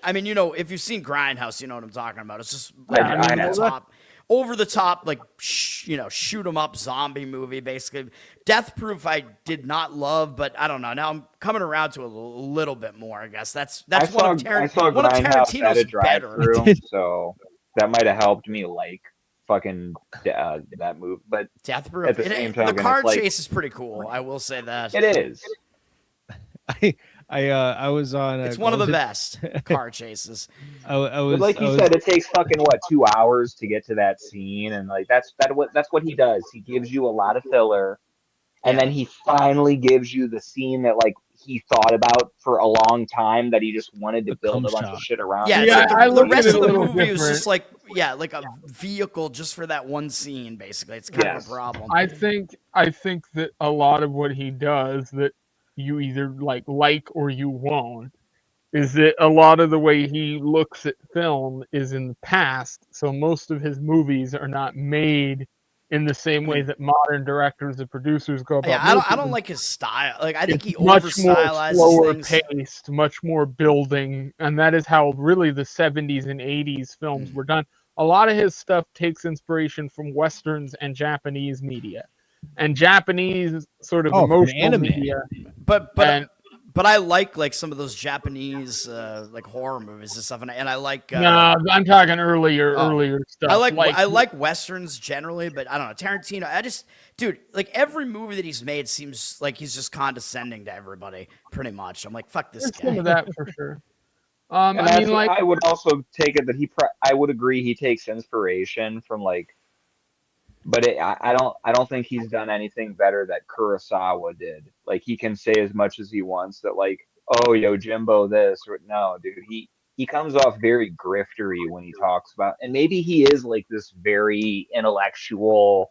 S2: I mean, if you've seen Grindhouse, you know what I'm talking about. It's just like over the top, like shoot 'em up zombie movie basically. Death Proof I did not love, but I don't know. Now I'm coming around to a little bit more. I guess that's
S3: I saw
S2: one of
S3: Grindhouse at a
S2: Tarantino's better.
S3: drive-through, so that might have helped me like fucking that movie. But
S2: Death Proof.
S3: at the same
S2: The
S3: token,
S2: car
S3: it's like,
S2: chase is pretty cool. I will say that.
S3: it is.
S4: I was on.
S2: It's one of the best car chases.
S4: I was
S3: But like you said, it takes fucking 2 hours to get to that scene, and like that's what he does. He gives you a lot of filler, and then he finally gives you the scene that like he thought about for a long time that he just wanted to build a bunch of shit around.
S2: Yeah,
S1: Yeah,
S2: it's
S1: I
S2: like the
S1: look at
S2: rest
S1: it
S2: of
S1: a
S2: the
S1: little
S2: movie was
S1: different.
S2: just like like a vehicle just for that one scene. Basically, it's kind of a problem.
S1: I think that a lot of what he does that you either like or you won't is that a lot of the way he looks at film is in the past, so most of his movies are not made in the same way that modern directors and producers go
S2: Yeah,
S1: about
S2: I
S1: making
S2: don't
S1: them.
S2: like his style. Like I think
S1: It's
S2: he over
S1: much more
S2: stylizes
S1: slower
S2: things.
S1: paced, much more building, and that is how really the 70s and 80s films were done. A lot of his stuff takes inspiration from westerns and Japanese media, and Japanese sort of
S4: from
S1: emotional
S4: anime.
S1: media.
S2: But
S1: And
S2: I like some of those Japanese like horror movies and stuff, and I like
S1: no, I'm talking earlier stuff.
S2: I like westerns generally, but I don't know Tarantino. Dude, like every movie that he's made seems like he's just condescending to everybody, pretty much. I'm like, fuck this
S1: there's some
S2: guy.
S1: of that for sure.
S3: And
S1: I
S3: that's
S1: mean, like,
S3: I would also take it that I would agree he takes inspiration from like, but I don't think he's done anything better that Kurosawa did. Like he can say as much as he wants that like, oh Yojimbo this or no, dude, he comes off very griftery when he talks about, and maybe he is like this very intellectual,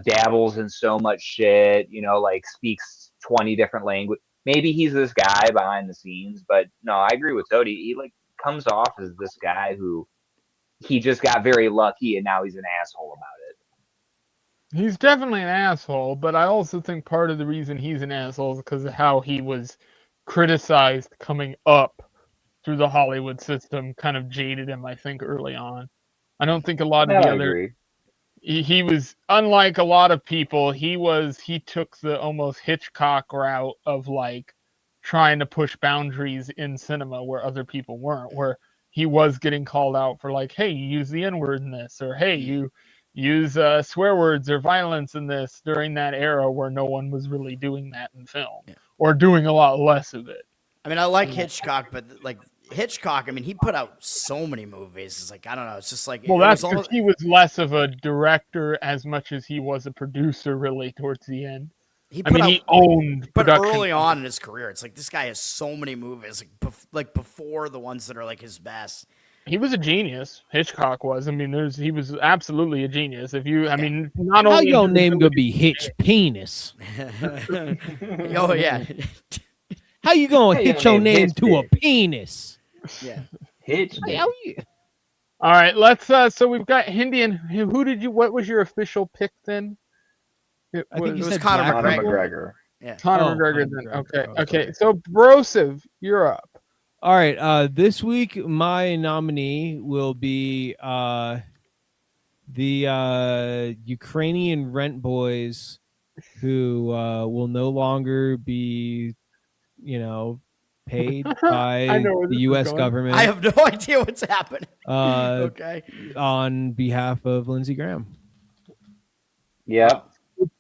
S3: dabbles in so much shit, you know, like speaks 20 different language. Maybe he's this guy behind the scenes, but no, I agree with Tony. He like comes off as this guy who he just got very lucky and now he's an asshole about it.
S1: he's definitely an asshole, but I also think part of the reason he's an asshole is because of how he was criticized coming up through the Hollywood system, kind of jaded him, I think, early on. I don't think a lot of
S3: That
S1: the
S3: I
S1: other
S3: agree.
S1: he was unlike a lot of people, he took the almost Hitchcock route of like trying to push boundaries in cinema where other people weren't, where he was getting called out for like, hey, you use the N-word in this, or hey, you use swear words or violence in this during that era where no one was really doing that in film, or doing a lot less of it.
S2: I mean, I like Hitchcock, but like Hitchcock, I mean, he put out so many movies. It's like I don't know. It's just like
S1: Well,
S2: it
S1: that's
S2: was
S1: because
S2: almost.
S1: he was less of a director as much as he was a producer, really, towards the end.
S2: He
S1: I
S2: put
S1: mean,
S2: out,
S1: he owned
S2: but
S1: production.
S2: early on in his career, it's like this guy has so many movies, like before the ones that are like his best.
S1: He was a genius. Hitchcock was. I mean, he was absolutely a genius. If you, I mean, not
S4: How
S1: only
S4: your
S1: his
S4: name gonna
S1: ability-
S4: be Hitch Penis?
S2: Oh yeah,
S4: How you gonna
S3: How
S4: hitch
S3: your
S4: your
S3: name
S4: name
S3: Hitch
S4: to a
S3: Dick?
S4: penis?
S2: yeah.
S3: Hitch
S4: Hey,
S3: Dick.
S4: how you?
S1: All right, let's. So we've got Hindi, and who did you? What was your official pick then?
S4: I think you
S2: It was
S4: said
S2: Conor
S4: Jack
S3: Conor
S2: McGregor.
S3: McGregor.
S2: Yeah.
S1: Conor
S4: Oh,
S1: McGregor.
S4: Conor
S1: Then
S4: McGregor.
S1: okay. So Brosive, you're up.
S4: All right. This week my nominee will be the Ukrainian rent boys who will no longer be, paid
S1: I
S4: by
S1: know where
S4: the
S1: this is
S4: U.S.
S1: going.
S4: government.
S2: I have no idea what's happening. Okay.
S4: On behalf of Lindsey Graham.
S3: Yep.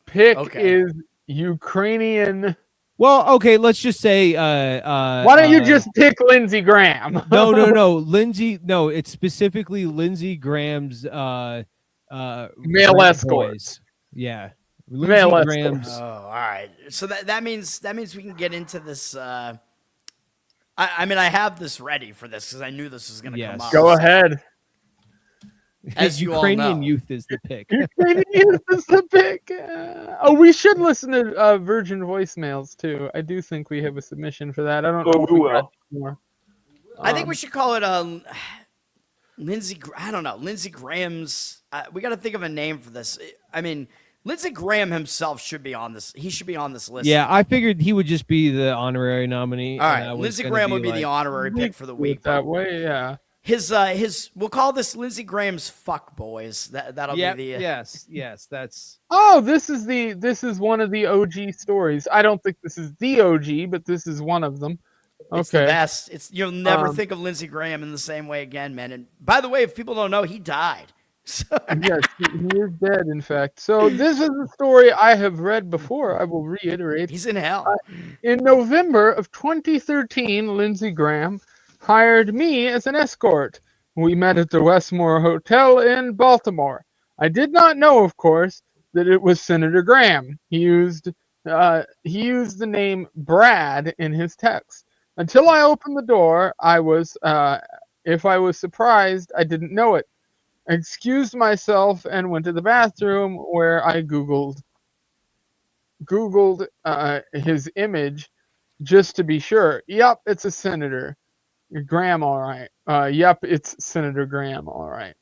S1: Pick
S2: Okay.
S1: is Ukrainian.
S4: Well, okay, let's just say.
S1: Why don't you just pick Lindsey Graham?
S4: No. Lindsey. No, it's specifically Lindsey Graham's
S1: Male
S4: rent
S1: escort.
S4: boys. Yeah,
S1: Male
S4: Lindsey
S1: escort.
S4: Graham's.
S2: Oh, all right. So that means we can get into this. I mean, I have this ready for this because I knew this was going to come
S4: Yes.
S2: up.
S1: Go ahead.
S2: As you all
S4: Ukrainian
S2: know.
S4: youth is the pick.
S1: Ukrainian youth is the pick. We should listen to Virgin voicemails too. I do think we have a submission for that. I don't know if we got more.
S2: I think we should call it Lindsey. I don't know. Lindsey Graham's. We got to think of a name for this. I mean, Lindsey Graham himself should be on this. He should be on this list.
S4: Yeah, I figured he would just be the honorary nominee.
S2: All
S4: and I
S2: right.
S4: was
S2: Lindsey
S4: gonna
S2: Graham would be
S4: like,
S2: the honorary pick for the week.
S1: that way, yeah.
S2: His. We'll call this Lindsey Graham's fuck boys. That'll
S4: Yeah.
S2: be the.
S4: Yes. That's.
S1: Oh, this is one of the OG stories. I don't think this is the OG, but this is one of them.
S2: It's the
S1: Okay.
S2: best. You'll never think of Lindsey Graham in the same way again, man. And by the way, if people don't know, he died. So,
S1: Yes, he is dead, in fact. So this is a story I have read before. I will reiterate.
S2: he's in hell.
S1: In November of 2013, Lindsey Graham hired me as an escort. We met at the Westmore Hotel in Baltimore. I did not know, of course, that it was Senator Graham. He used the name Brad in his text. Until I opened the door, if I was surprised, I didn't know it. I excused myself and went to the bathroom where I Googled his image just to be sure. Yep, it's a senator. Graham, all right. Yep, it's Senator Graham, all right.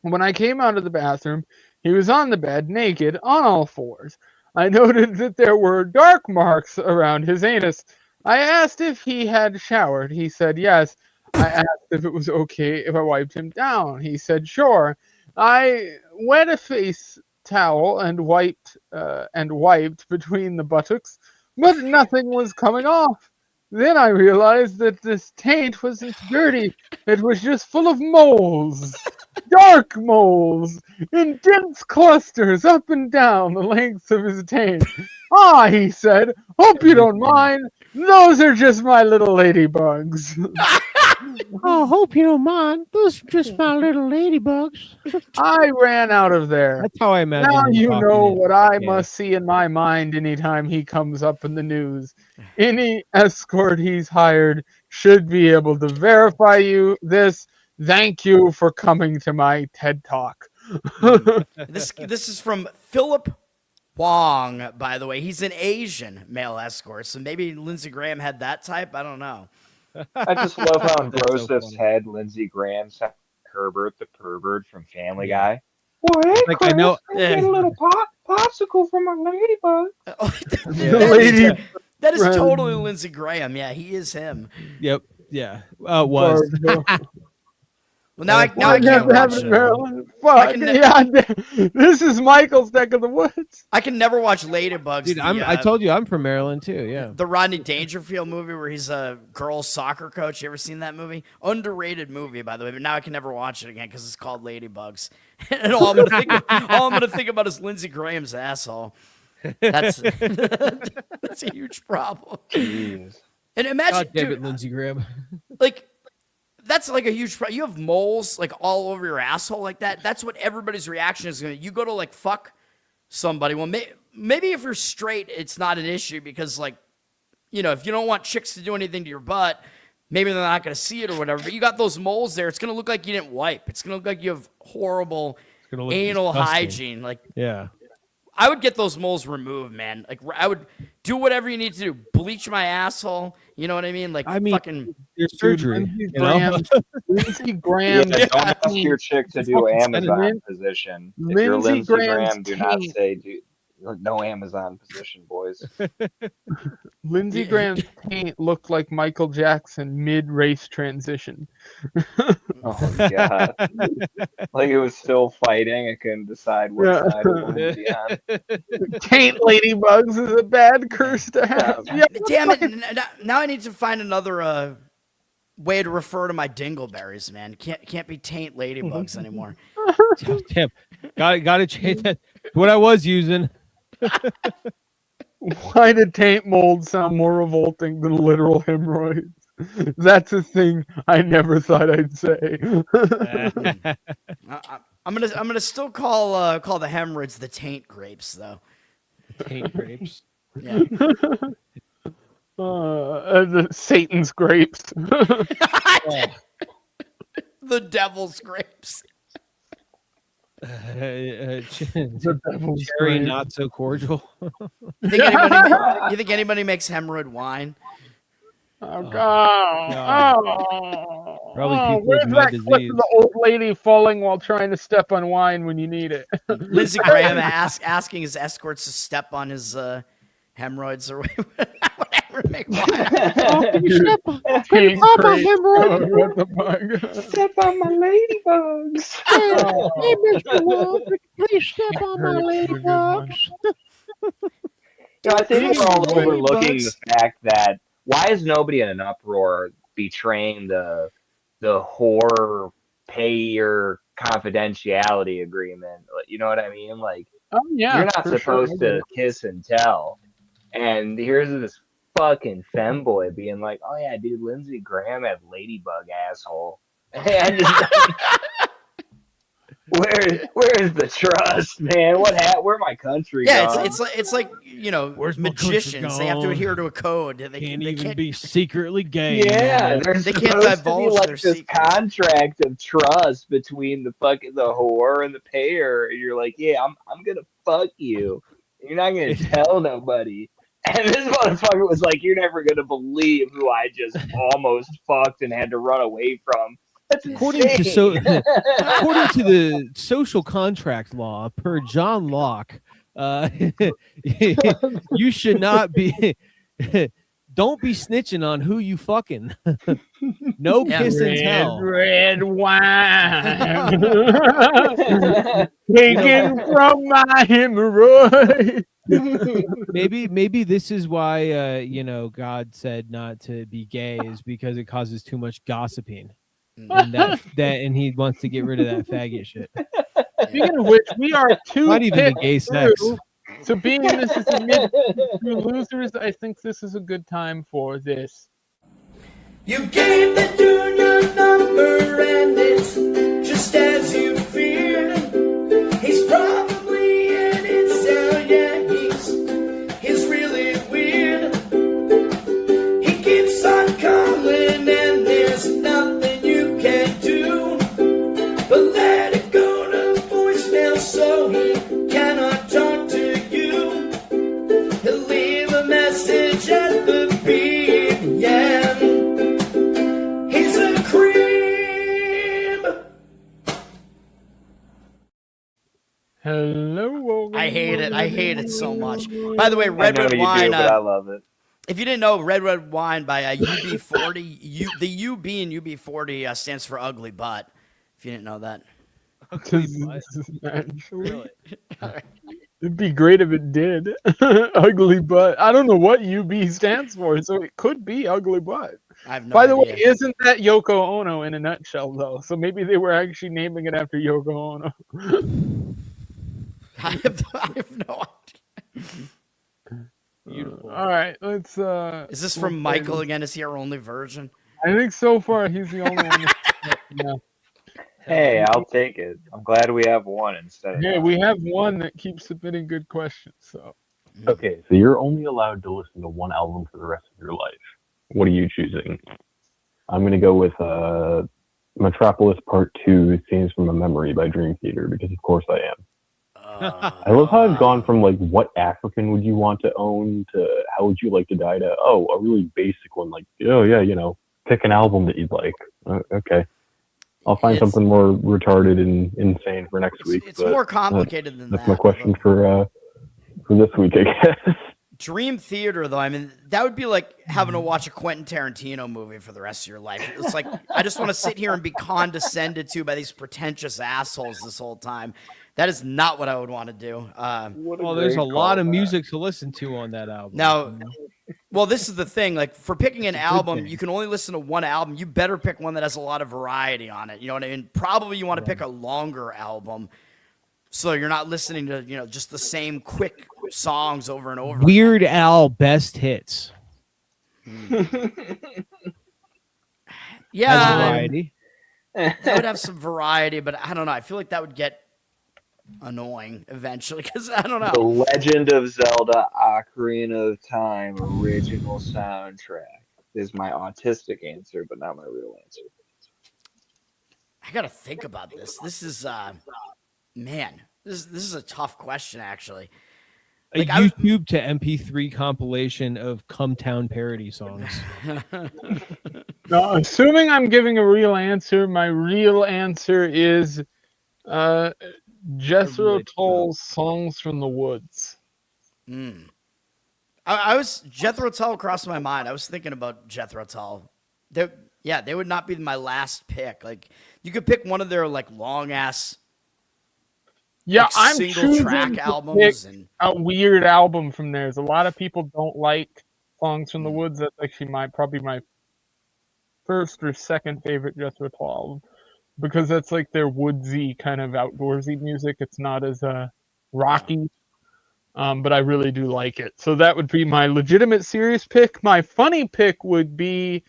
S1: When I came out of the bathroom, he was on the bed, naked, on all fours. I noted that there were dark marks around his anus. I asked if he had showered. He said yes. I asked if it was okay if I wiped him down. He said sure. I wet a face towel and wiped between the buttocks, but nothing was coming off. Then I realized that this taint wasn't dirty. It was just full of moles. Dark moles in dense clusters up and down the lengths of his taint. Ah, he said, hope you don't mind. Those are just my little ladybugs.
S4: Oh, hope you don't mind. Those are just my little ladybugs.
S1: I ran out of there.
S4: That's how I imagine.
S1: Now
S4: him
S1: you
S4: talking
S1: know
S4: in-
S1: what I
S4: yeah.
S1: must see in my mind anytime he comes up in the news. Any escort he's hired should be able to verify this. Thank you for coming to my TED Talk.
S2: This is from Philip Wong, by the way. He's an Asian male escort, so maybe Lindsey Graham had that type. I don't know.
S3: I just love how in
S4: That's so
S3: Gross's
S4: funny.
S3: head, Lindsey Graham sounds like Herbert the pervert from Family Guy. Well, hey,
S4: Like,
S3: Chris,
S4: I know-
S3: I'm getting a little popsicle from my ladybug.
S1: Lady
S2: that is
S1: friend.
S2: totally Lindsey Graham. Yeah, he is him.
S4: Yep. Yeah. Was.
S2: Well, now I
S1: What
S2: can't
S1: never
S2: watch
S1: happened in
S2: it.
S1: Maryland? Fuck.
S2: can
S1: Yeah, this is Michael's neck of the woods.
S2: I can never watch Ladybugs.
S4: Dude,
S2: the,
S4: I told you I'm from Maryland too. Yeah.
S2: the Rodney Dangerfield movie where he's a girls soccer coach. You ever seen that movie? Underrated movie, by the way. But now I can never watch it again because it's called Ladybugs. And all I'm gonna think about is Lindsey Graham's asshole. That's that's a huge problem.
S3: Jeez.
S2: And imagine,
S4: God damn
S2: dude,
S4: it, Lindsey Graham.
S2: like that's like a huge problem. You have moles like all over your asshole like that. That's what everybody's reaction is going to. You go to like fuck somebody. Well, maybe if you're straight, it's not an issue because like, you know, if you don't want chicks to do anything to your butt, maybe they're not going to see it or whatever. But you got those moles there. It's going to look like you didn't wipe. It's going to look like you have horrible
S4: gonna look
S2: anal
S4: disgusting.
S2: hygiene. Like
S4: Yeah.
S2: I would get those moles removed, man. Like I would do whatever you need to do. Bleach my asshole. You know what I mean? Like
S4: I mean,
S2: fucking.
S4: Your surgery.
S1: Lindsey
S4: You know?
S1: Lindsey Graham.
S3: Yeah, don't ask your chick to do
S1: Fucking
S3: Amazon
S1: Lin-
S3: position. If
S1: Lindsey
S3: you're Lindsey
S1: Graham's
S3: Graham, do not
S1: taint.
S3: say no Amazon position, boys.
S1: Lindsey Graham's taint looked like Michael Jackson mid-race transition.
S3: Oh god. Like it was still fighting. I couldn't decide what
S1: Yeah.
S3: side it wanted to be on.
S1: Taint ladybugs is a bad curse to have. Yeah,
S2: Damn it! Now I need to find another way to refer to my dingleberries, man. Can't be taint ladybugs anymore.
S4: Damn. Gotta change that. What I was using.
S1: Why did taint mold sound more revolting than literal hemorrhoids? That's a thing I never thought I'd say.
S2: I'm gonna still call the hemorrhoids the taint grapes, though.
S4: Taint grapes.
S2: Yeah.
S1: The Satan's grapes.
S2: The devil's grapes.
S1: The devil's
S4: Cherry
S1: grapes.
S4: not so cordial.
S2: You think anybody makes hemorrhoid wine?
S1: Oh God!
S4: God.
S1: Oh,
S4: Probably
S1: oh,
S4: people
S1: where's
S4: with
S1: that
S4: mad
S1: clip
S4: disease.
S1: of the old lady falling while trying to step on wine when you need it?
S2: Lindsey Graham asking his escorts to step on his hemorrhoids or whatever. Make wine.
S1: Taint
S4: pop my
S1: grapes.
S4: hemorrhoid.
S1: Oh, what the fuck?
S3: Step on my ladybugs.
S4: Hey, Mr. Wall, please step on my ladybugs.
S3: No, I think we're all
S2: Ladybugs.
S3: overlooking the fact that why is nobody in an uproar betraying the whore payer confidentiality agreement? You know what I mean? Like
S1: Oh yeah,
S3: you're not
S1: for
S3: supposed
S1: sure.
S3: to kiss and tell. And here's this fucking femboy being like, "Oh yeah, dude, Lindsey Graham had ladybug asshole." And where's the trust, man? Where my country?
S2: Yeah,
S3: gone?
S2: it's like you know
S4: Where's my country
S2: magicians. They have to
S4: gone?
S2: adhere to a code. They
S4: Can't
S2: they
S4: even
S2: can't
S4: be secretly gay.
S3: Yeah,
S4: man.
S3: there's
S2: They can't
S3: supposed to be
S2: divulge
S3: like
S2: their
S3: this
S2: secrets.
S3: contract of trust between the whore and the payer. And you're like, yeah, I'm gonna fuck you. You're not gonna tell nobody. And this motherfucker was like, "You're never gonna believe who I just almost fucked and had to run away from." That's
S4: According to
S3: insane.
S4: according to the social contract law per John Locke, you should not be. Don't be snitching on who you fucking. No
S2: Yeah.
S4: kiss and tell.
S1: Red wine taken from my hemorrhoid.
S4: Maybe this is why God said not to be gay is because it causes too much gossiping. And and he wants to get rid of that faggot shit.
S1: Speaking of which, we are two
S4: Not even the
S1: picks
S4: gay sex.
S1: through. So being this is a mid through losers, I think this is a good time for this.
S6: You gave the dude your number and it's just as you feared. He's probably an incel, yeah, he's really weird. He keeps on calling and there's nothing you can do but let it go to voicemail so he cannot talk to you. He'll leave a message at the beep, yeah. He's a creep.
S1: Hello.
S2: I hate it. I hate it so much. By the way,
S3: I know
S2: Red
S3: you
S2: Wine.
S3: do, but I love it.
S2: If you didn't know, Red Wine by UB40, the UB in UB40 stands for ugly butt. If you didn't know that.
S1: Really? It'd be great if it did. Ugly butt. I don't know what UB stands for, so it could be ugly butt.
S2: I have no
S1: By the
S2: idea.
S1: way, isn't that Yoko Ono in a nutshell, though? So maybe they were actually naming it after Yoko Ono.
S2: I have no idea.
S4: Beautiful.
S1: All right, let's.
S2: Is this from Michael again? Is he our only version?
S1: I think so far he's the only one. Yeah.
S3: Hey, I'll take it. I'm glad we have one instead of
S1: Hey,
S3: none.
S1: we have one that keeps submitting good questions. So
S7: Okay, so you're only allowed to listen to one album for the rest of your life. What are you choosing? I'm going to go with Metropolis Part 2, Scenes from a Memory by Dream Theater, because of course I am. I love how I've gone from like, what African would you want to own to how would you like to die to, oh, a really basic one, like, oh yeah, pick an album that you'd like. Okay. I'll find something more retarded and insane for next week.
S2: It's more complicated than that.
S7: That's my question for this week, I guess.
S2: Dream Theater, though, I mean, that would be like having to watch a Quentin Tarantino movie for the rest of your life. It's like, I just want to sit here and be condescended to by these pretentious assholes this whole time. That is not what I would want to do.
S4: Well, there's a lot of music to listen to on that album.
S2: Now, well, this is the thing. Like, for picking an album, you can only listen to one album. You better pick one that has a lot of variety on it. You know what I mean? Probably you want to pick a longer album, so you're not listening to just the same quick songs over and over.
S4: Weird Al best hits.
S2: Yeah,
S4: Variety.
S2: that would have some variety, but I don't know. I feel like that would get annoying eventually because I don't
S3: The
S2: know.
S3: Legend of Zelda Ocarina of Time original soundtrack is my autistic answer, but not my real answer.
S2: I gotta think about this. This is man. This is a tough question actually.
S4: A YouTube to MP3 compilation of Cumtown parody songs.
S1: now, assuming I'm giving a real answer, my real answer is Jethro Tull's Songs from the Woods.
S2: I was Jethro Tull crossed my mind. I was thinking about Jethro Tull. They would not be my last pick. Like, you could pick one of their like long ass
S1: I'm
S2: single
S1: choosing
S2: track
S1: to
S2: albums
S1: pick
S2: and
S1: a weird album from theirs. A lot of people don't like Songs from the Woods. That's actually probably my first or second favorite Jethro Tull album, because that's like their woodsy kind of outdoorsy music. It's not as rocky, but I really do like it. So that would be my legitimate serious pick. My funny pick would be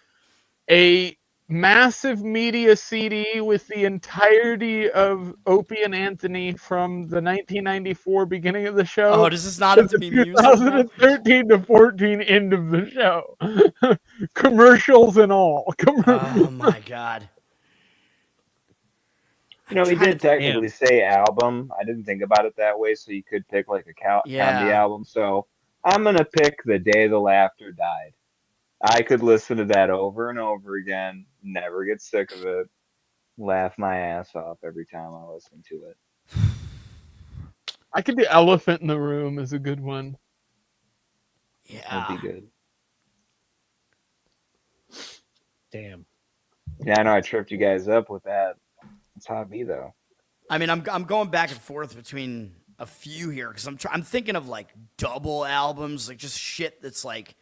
S1: a massive media CD with the entirety of Opie and Anthony from the 1994 beginning of the show.
S2: oh, does this not have to be music?
S1: 2013 to 14 end of the show. Commercials and all.
S2: Oh my god.
S3: He did technically say album. I didn't think about it that way, so you could pick like a comedy album. So I'm gonna pick The Day the Laughter Died. I could listen to that over and over again, never get sick of it, laugh my ass off every time I listen to it.
S1: I could do Elephant in the Room is a good one.
S3: That'd be
S2: Yeah.
S3: good.
S4: Damn.
S3: Yeah, I know I tripped you guys up with that. It's hot me though.
S2: I mean, I'm going back and forth between a few here because I'm thinking of like double albums, like just shit that's like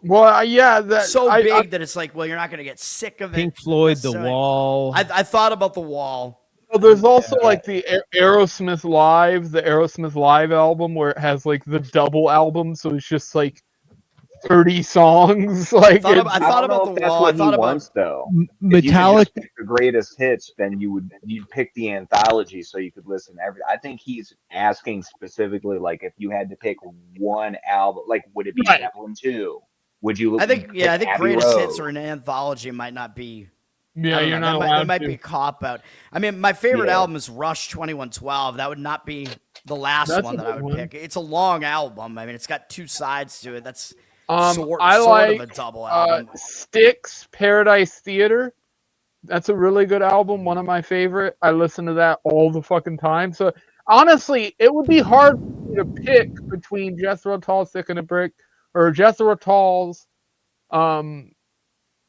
S1: Well, yeah, that
S2: so
S1: I,
S2: big that it's like, well, you're not gonna get sick of it.
S4: Pink Floyd, The
S2: necessarily.
S4: Wall.
S2: I thought about The Wall.
S1: well, there's also like the Aerosmith Live album where it has like the double album, so it's just like 30 songs. Like
S2: I
S3: I
S2: thought
S3: don't know
S2: about
S3: if
S2: The
S3: that's
S2: Wall.
S3: what
S2: I thought
S3: he
S2: about
S3: wants though. If you could
S4: Metallica.
S3: just pick the greatest hits, then you'd pick the anthology so you could listen to every. I think he's asking specifically like if you had to pick one album, like would it be
S1: Right.
S3: Zeppelin 2? Would you?
S2: I think
S3: pick
S2: I think
S3: Abbey
S2: greatest
S3: Road?
S2: hits or an anthology might not be.
S1: yeah,
S2: I don't
S1: you're
S2: know.
S1: not
S2: That
S1: allowed
S2: might
S1: to.
S2: be a cop out. I mean, my favorite
S3: Yeah.
S2: album is Rush 2112. That would not be the last
S1: That's
S2: one
S1: a
S2: that I
S1: good
S2: would
S1: one.
S2: pick. It's a long album. I mean, it's got two sides to it. That's sort
S1: I
S2: of
S1: like
S2: a double album.
S1: Styx Paradise Theater. That's a really good album, one of my favorite. I listen to that all the fucking time. So honestly, it would be hard for me to pick between Jethro Tull's Thick and a Brick or Jethro Tull's um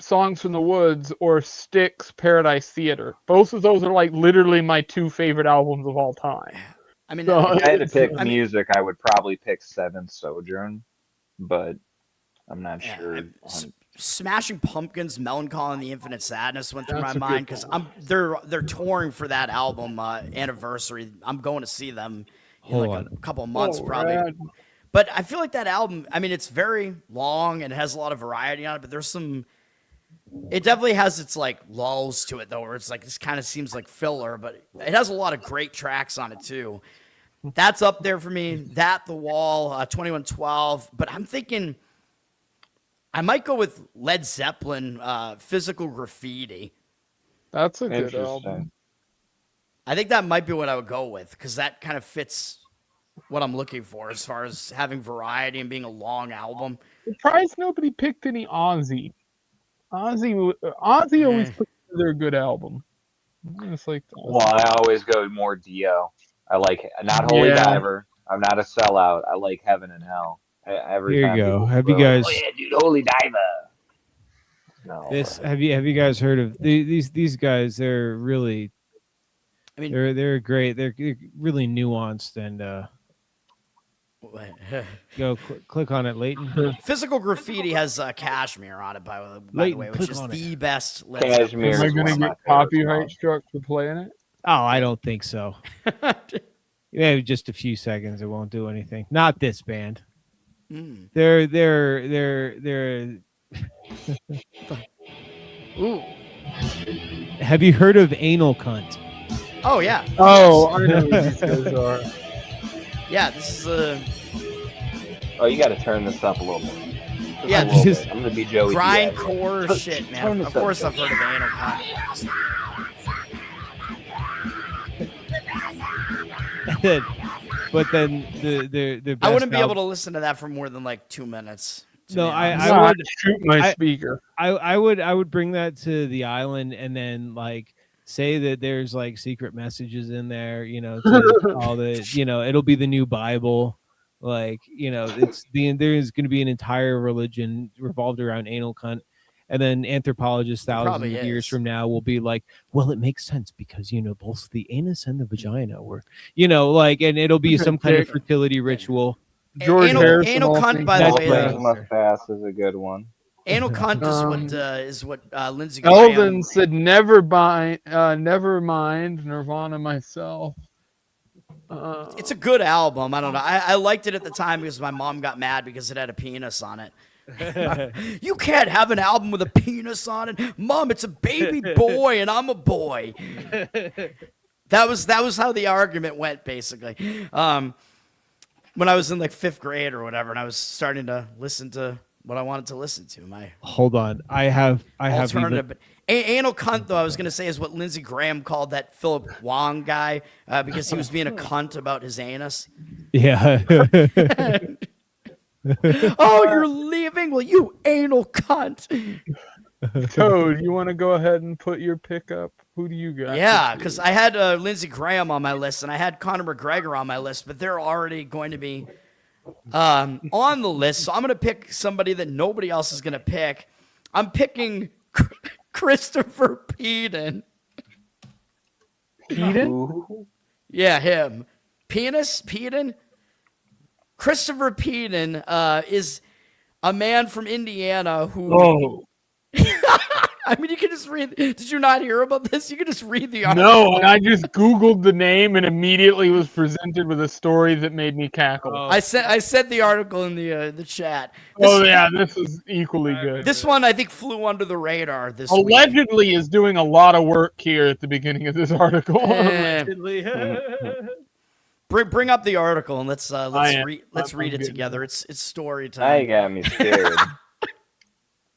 S1: Songs from the Woods or Styx Paradise Theater. Both of those are like literally my two favorite albums of all time.
S2: I mean,
S1: So
S3: If I had to pick
S2: I mean-
S3: music, I would probably pick Seventh Sojourn, but I'm not
S2: yeah,
S3: sure.
S2: Smashing Pumpkins, Melancholy and the Infinite Sadness went through
S1: That's
S2: my
S1: a good
S2: mind because they're touring for that album anniversary. I'm going to see them in
S4: Hold
S2: like
S4: on.
S2: a couple of months
S1: Oh,
S2: probably.
S1: rad.
S2: But I feel like that album, I mean, it's very long and has a lot of variety on it, but there's some. It definitely has its like lulls to it though, where it's like this kind of seems like filler, but it has a lot of great tracks on it too. That's up there for me. That The Wall, 2112. But I'm thinking I might go with Led Zeppelin, Physical Graffiti.
S1: That's a good
S3: Interesting.
S1: album.
S2: I think that might be what I would go with because that kind of fits what I'm looking for as far as having variety and being a long album.
S1: Surprised nobody picked any Ozzy. Ozzy always puts together a good album. It's like
S3: Well, I always go more Dio. I like not Holy
S1: Yeah.
S3: Diver. I'm not a sellout. I like Heaven and Hell. Every
S4: Here you
S3: time
S4: go.
S3: people
S4: Have you
S3: are like,
S4: guys-
S3: oh yeah, dude, Holy Diver. No.
S4: This have you guys heard of these guys? They're really,
S2: I mean,
S4: they're great. They're really nuanced and go click on it, Leighton.
S2: Physical Graffiti has Cashmere on it, by the
S4: Leighton,
S2: way, which
S4: click
S2: is
S4: on
S2: the best. Led
S3: Cashmere
S1: am I
S3: is one
S1: gonna
S3: of my
S1: get
S3: favorite
S1: copyright
S3: songs.
S1: struck for playing it?
S4: Oh, I don't think so.
S2: Zeppelin.
S4: Yeah, just a few seconds. It won't do anything. Not this band.
S2: Mm.
S4: They're.
S2: Ooh.
S4: Have you heard of Anal Cunt?
S2: Oh yeah.
S1: Oh, I know who these guys are.
S2: Yeah. This is
S3: Oh, you got to turn this up a little bit. Just
S2: Yeah,
S3: a little
S4: just
S3: bit. I'm gonna be Joey. Diaz.
S2: grindcore shit, man.
S3: turn
S2: Of
S3: this up,
S2: course, I've
S3: Joey.
S2: heard of Anal Cunt.
S4: But then the
S2: I wouldn't
S4: best
S2: be able to
S4: album-
S2: listen to that for more than like 2 minutes. to
S4: No,
S2: be
S4: I
S2: honest.
S1: No, I
S4: would-
S1: shoot my
S4: I-
S1: speaker.
S4: I would bring that to the island and then like say that there's like secret messages in there, to all the, it'll be the new Bible. Like, there's going to be an entire religion revolved around anal cunt. And then anthropologists thousands
S2: probably
S4: of years
S2: is.
S4: from now will be like, well, it makes sense because, both the anus and the vagina were, and it'll be some kind of
S1: Dick.
S4: fertility ritual.
S1: George
S2: Anal-
S1: Harrison.
S2: anal
S1: all
S2: cunt,
S1: things
S2: by the
S4: That's
S2: way,
S4: right.
S3: Elton's Mustache is a good one.
S2: Anal Cunt
S1: Um,
S2: is what Lindsey Graham.
S1: Eldon said, never mind, Nirvana myself.
S2: It's a good album. I don't know. I liked it at the time because my mom got mad because it had a penis on it. You can't have an album with a penis on it, Mom. It's a baby boy, and I'm a boy. That was how the argument went, basically. When I was in like 5th grade or whatever, and I was starting to listen to what I wanted to listen to. My
S4: Hold on. I have
S2: alternative. But anal cunt, though, I was going to say is what Lindsey Graham called that Philip Wong guy because he was being a cunt about his anus.
S4: Yeah.
S2: Oh, you're leaving? Well, you anal cunt.
S1: Toad, you want to go ahead and put your pick up? Who do you got?
S2: Yeah, because I had Lindsey Graham on my list, and I had Conor McGregor on my list, but they're already going to be on the list. So I'm going to pick somebody that nobody else is going to pick. I'm picking Christopher Peden.
S1: Peden?
S2: Yeah, him. Peden? Christopher Peden is a man from Indiana who...
S1: Oh.
S2: I mean, you can just read... Did you not hear about this? You can just read the article.
S1: No, and I just Googled the name and immediately was presented with a story that made me cackle.
S2: I sent the article in the chat.
S1: This is equally good.
S2: This one, I think, flew under the radar this
S1: Allegedly is doing a lot of work here at the beginning of this article.
S2: Bring up the article and let's read it
S1: good.
S2: together. It's story
S3: Now
S2: time.
S3: you got me scared.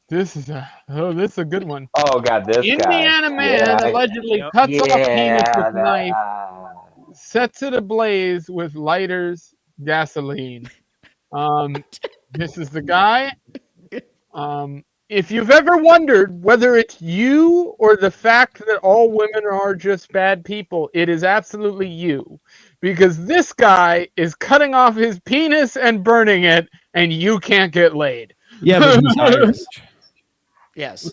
S1: This is a good one.
S3: Oh God, this
S1: Indiana
S3: guy.
S1: man allegedly cuts off penis with knife,
S3: that-
S1: sets it ablaze with lighters, gasoline. This is the guy. If you've ever wondered whether it's you or the fact that all women are just bad people, it is absolutely you. Because this guy is cutting off his penis and burning it, and you can't get laid.
S4: Yeah, but he's Irish.
S2: Yes.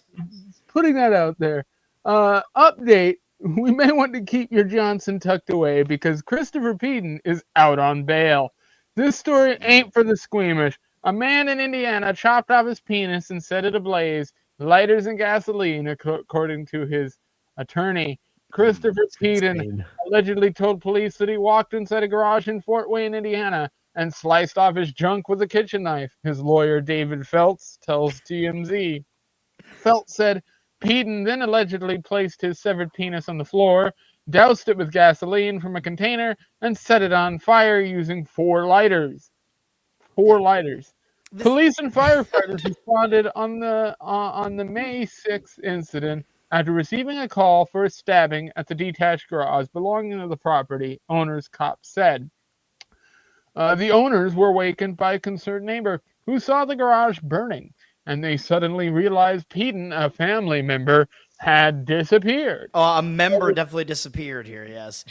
S1: Putting that out there. Update. We may want to keep your Johnson tucked away because Christopher Peden is out on bail. This story ain't for the squeamish. A man in Indiana chopped off his penis and set it ablaze. Lighters and gasoline, according to his attorney. Christopher Peden allegedly told police that he walked inside a garage in Fort Wayne, Indiana, and sliced off his junk with a kitchen knife. His lawyer, David Feltz, tells TMZ. Feltz said Peden then allegedly placed his severed penis on the floor, doused it with gasoline from a container, and set it on fire using 4 lighters. 4 lighters. Police and firefighters responded on the May 6th incident after receiving a call for a stabbing at the detached garage belonging to the property owner's, cops said. The owners were awakened by a concerned neighbor who saw the garage burning, and they suddenly realized Peden, a family member, had disappeared.
S2: Oh, a member definitely disappeared here, yes.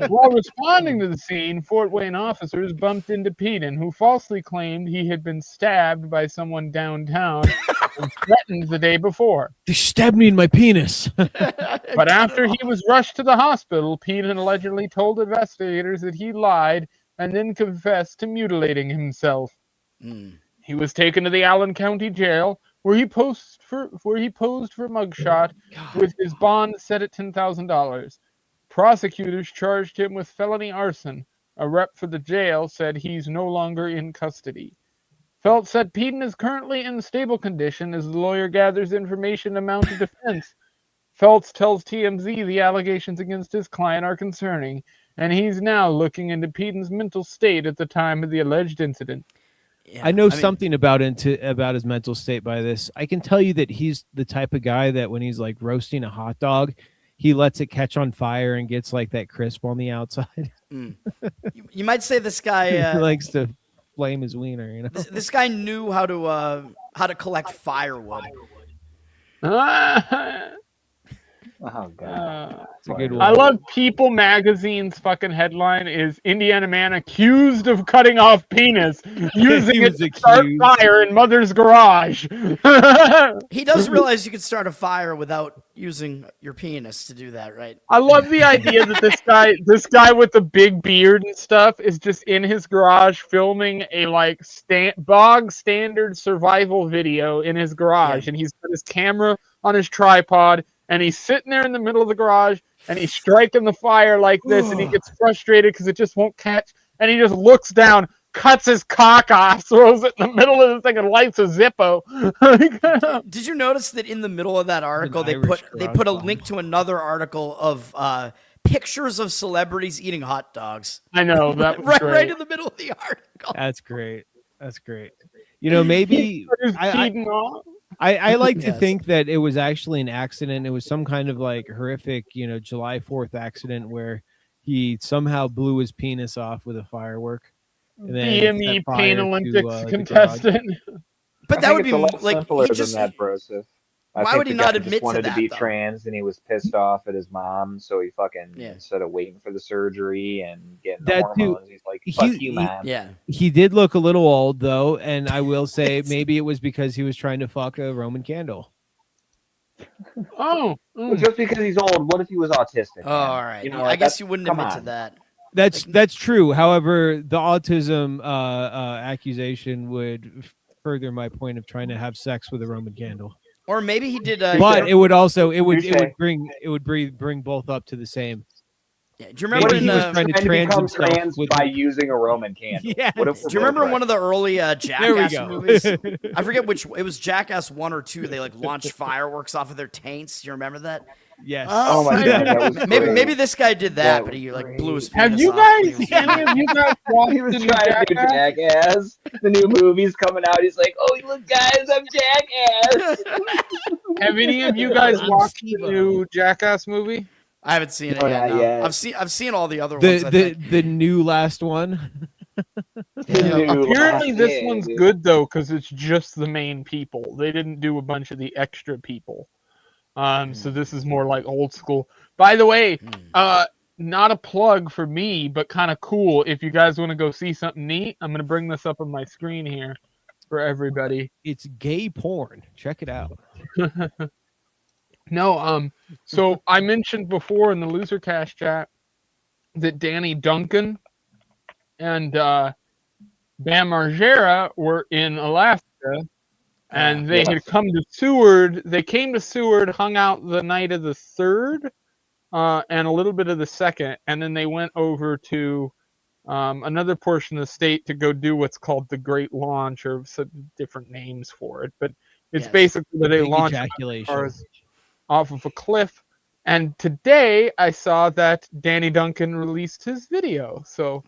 S1: While responding to the scene, Fort Wayne officers bumped into Peden, who falsely claimed he had been stabbed by someone downtown and threatened the day before.
S4: They stabbed me in my penis.
S1: But after he was rushed to the hospital, Peden allegedly told investigators that he lied and then confessed to mutilating himself. He was taken to the Allen County Jail, where he posed for mugshot with his bond set at $10,000. Prosecutors charged him with felony arson. A rep for the jail said he's no longer in custody. Feltz said Peden is currently in stable condition as the lawyer gathers information to mount a defense. Feltz tells TMZ the allegations against his client are concerning, and he's now looking into Peden's mental state at the time of the alleged incident.
S2: Yeah,
S4: I know something about his mental state by this. I can tell you that he's the type of guy that when he's like roasting a hot dog, he lets it catch on fire and gets like that crisp on the outside.
S2: You might say this guy
S4: he likes to flame his wiener. You know,
S2: this guy knew how to collect firewood.
S3: Oh God.
S4: it's a good one.
S1: I love People Magazine's fucking headline is Indiana man accused of cutting off penis using it to start fire in mother's garage.
S2: He does realize you can start a fire without using your penis to do that, right?
S1: I love the idea that this guy with the big beard and stuff is just in his garage filming a like bog standard survival video in his garage, and he's got his camera on his tripod. And he's sitting there in the middle of the garage, and he's striking the fire like this, and he gets frustrated because it just won't catch. And he just looks down, cuts his cock off, throws it in the middle of the thing, and lights a Zippo.
S2: Did you notice that in the middle of that article they put a link to another article of pictures of celebrities eating hot dogs?
S1: I know that was
S2: right in the middle of the article.
S4: That's great. You know, maybe I like to think that it was actually an accident. It was some kind of like horrific, July 4th accident where he somehow blew his penis off with a firework. and then
S1: BME
S4: set fire
S1: Pain
S4: to,
S1: Olympics
S4: the
S1: contestant.
S2: But
S3: I
S2: that
S3: think
S2: would be
S3: it's a lot
S2: like
S3: simpler
S2: he just.
S3: than that, Broseph. I
S2: Why
S3: think
S2: would he
S3: the
S2: not
S3: guy
S2: admit
S3: just
S2: to
S3: wanted to
S2: that,
S3: be
S2: though?
S3: trans, and he was pissed off at his mom, so he fucking
S2: Yeah.
S3: instead of waiting for the surgery and getting the
S4: That dude,
S3: hormones, he's like, "Fuck you, mom."
S2: Yeah.
S4: he did look a little old though, and I will say maybe it was because he was trying to fuck a Roman candle.
S1: Oh,
S3: Well, just because he's old, what if he was autistic?
S2: Oh,
S3: man?
S2: all right.
S3: You know,
S2: I
S3: like,
S2: guess you wouldn't
S3: come
S2: admit to
S3: on.
S2: that.
S4: That's true. However, the autism accusation would further my point of trying to have sex with a Roman candle.
S2: Or maybe he did.
S4: But it would also it would
S3: Touche.
S4: bring both up to the same.
S2: Yeah. Do you remember
S4: Maybe
S2: in,
S4: he was trying to trans
S3: become
S4: himself
S3: trans
S4: with
S3: by using a Roman candle?
S4: Yeah.
S3: What if
S2: Do you remember in one of the early
S4: There we
S2: Jackass
S4: go.
S2: movies? I forget which. It was Jackass 1 or 2. They like launched fireworks off of their taints. You remember that?
S4: Yes.
S3: Oh my god, that was
S2: Maybe
S3: great.
S2: maybe this guy did that,
S3: That
S2: but he
S3: was
S2: like blew his
S1: have
S2: penis
S1: you
S2: off when he
S1: guys?
S2: was
S1: Any
S2: young.
S1: of you guys watched
S3: He was
S1: the new
S3: trying to do
S1: Jackass?
S3: Jackass. The new movie's coming out. He's like, "Oh, look, guys, I'm Jackass."
S1: Have any of you guys
S5: I'm
S1: watched the
S5: Steve-O.
S1: new Jackass movie?
S2: I haven't seen it
S3: No,
S2: yet.
S3: not
S2: No.
S3: yet.
S2: I've seen all the other ones. I think.
S4: The new last one.
S1: Apparently, this
S3: Yeah,
S1: one's
S3: dude.
S1: good though because it's just the main people. They didn't do a bunch of the extra people. So this is more like old school. By the way, not a plug for me, but kind of cool. If you guys want to go see something neat, I'm gonna bring this up on my screen here for everybody.
S4: It's gay porn. Check it out.
S1: No, so I mentioned before in the LoserCast chat that Danny Duncan and Bam Margera were in Alaska, and they had come to Seward. They came to Seward, hung out the night of the 3rd, and a little bit of the 2nd, and then they went over to another portion of the state to go do what's called the Great Launch, or some different names for it. But it's basically that they
S4: Big
S1: launch
S4: ejaculation.
S1: cars off of a cliff. And today I saw that Danny Duncan released his video. So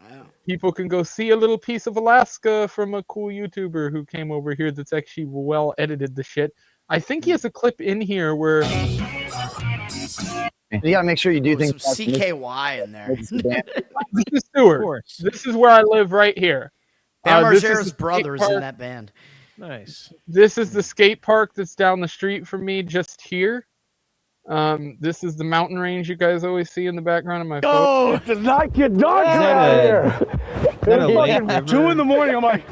S1: people can go see a little piece of Alaska from a cool YouTuber who came over here that's actually well edited the shit. I think he has a clip in here where
S8: You gotta make sure you do
S2: Some
S8: things.
S2: CKY in there.
S1: this is Stewart. This is where I live right here.
S2: Bam
S1: This is
S2: Margera's
S1: the
S2: brother is
S1: skate
S2: in
S1: park.
S2: that band.
S4: Nice.
S1: This is the skate park that's down the street from me, just here. This is the mountain range you guys always see in the background of my photo.
S9: Oh, it does not get dark
S4: Is that
S9: out
S4: a-
S9: here.
S4: Is that a
S9: It's
S4: lake
S9: fucking
S4: river?
S9: 2 in the morning. I'm like,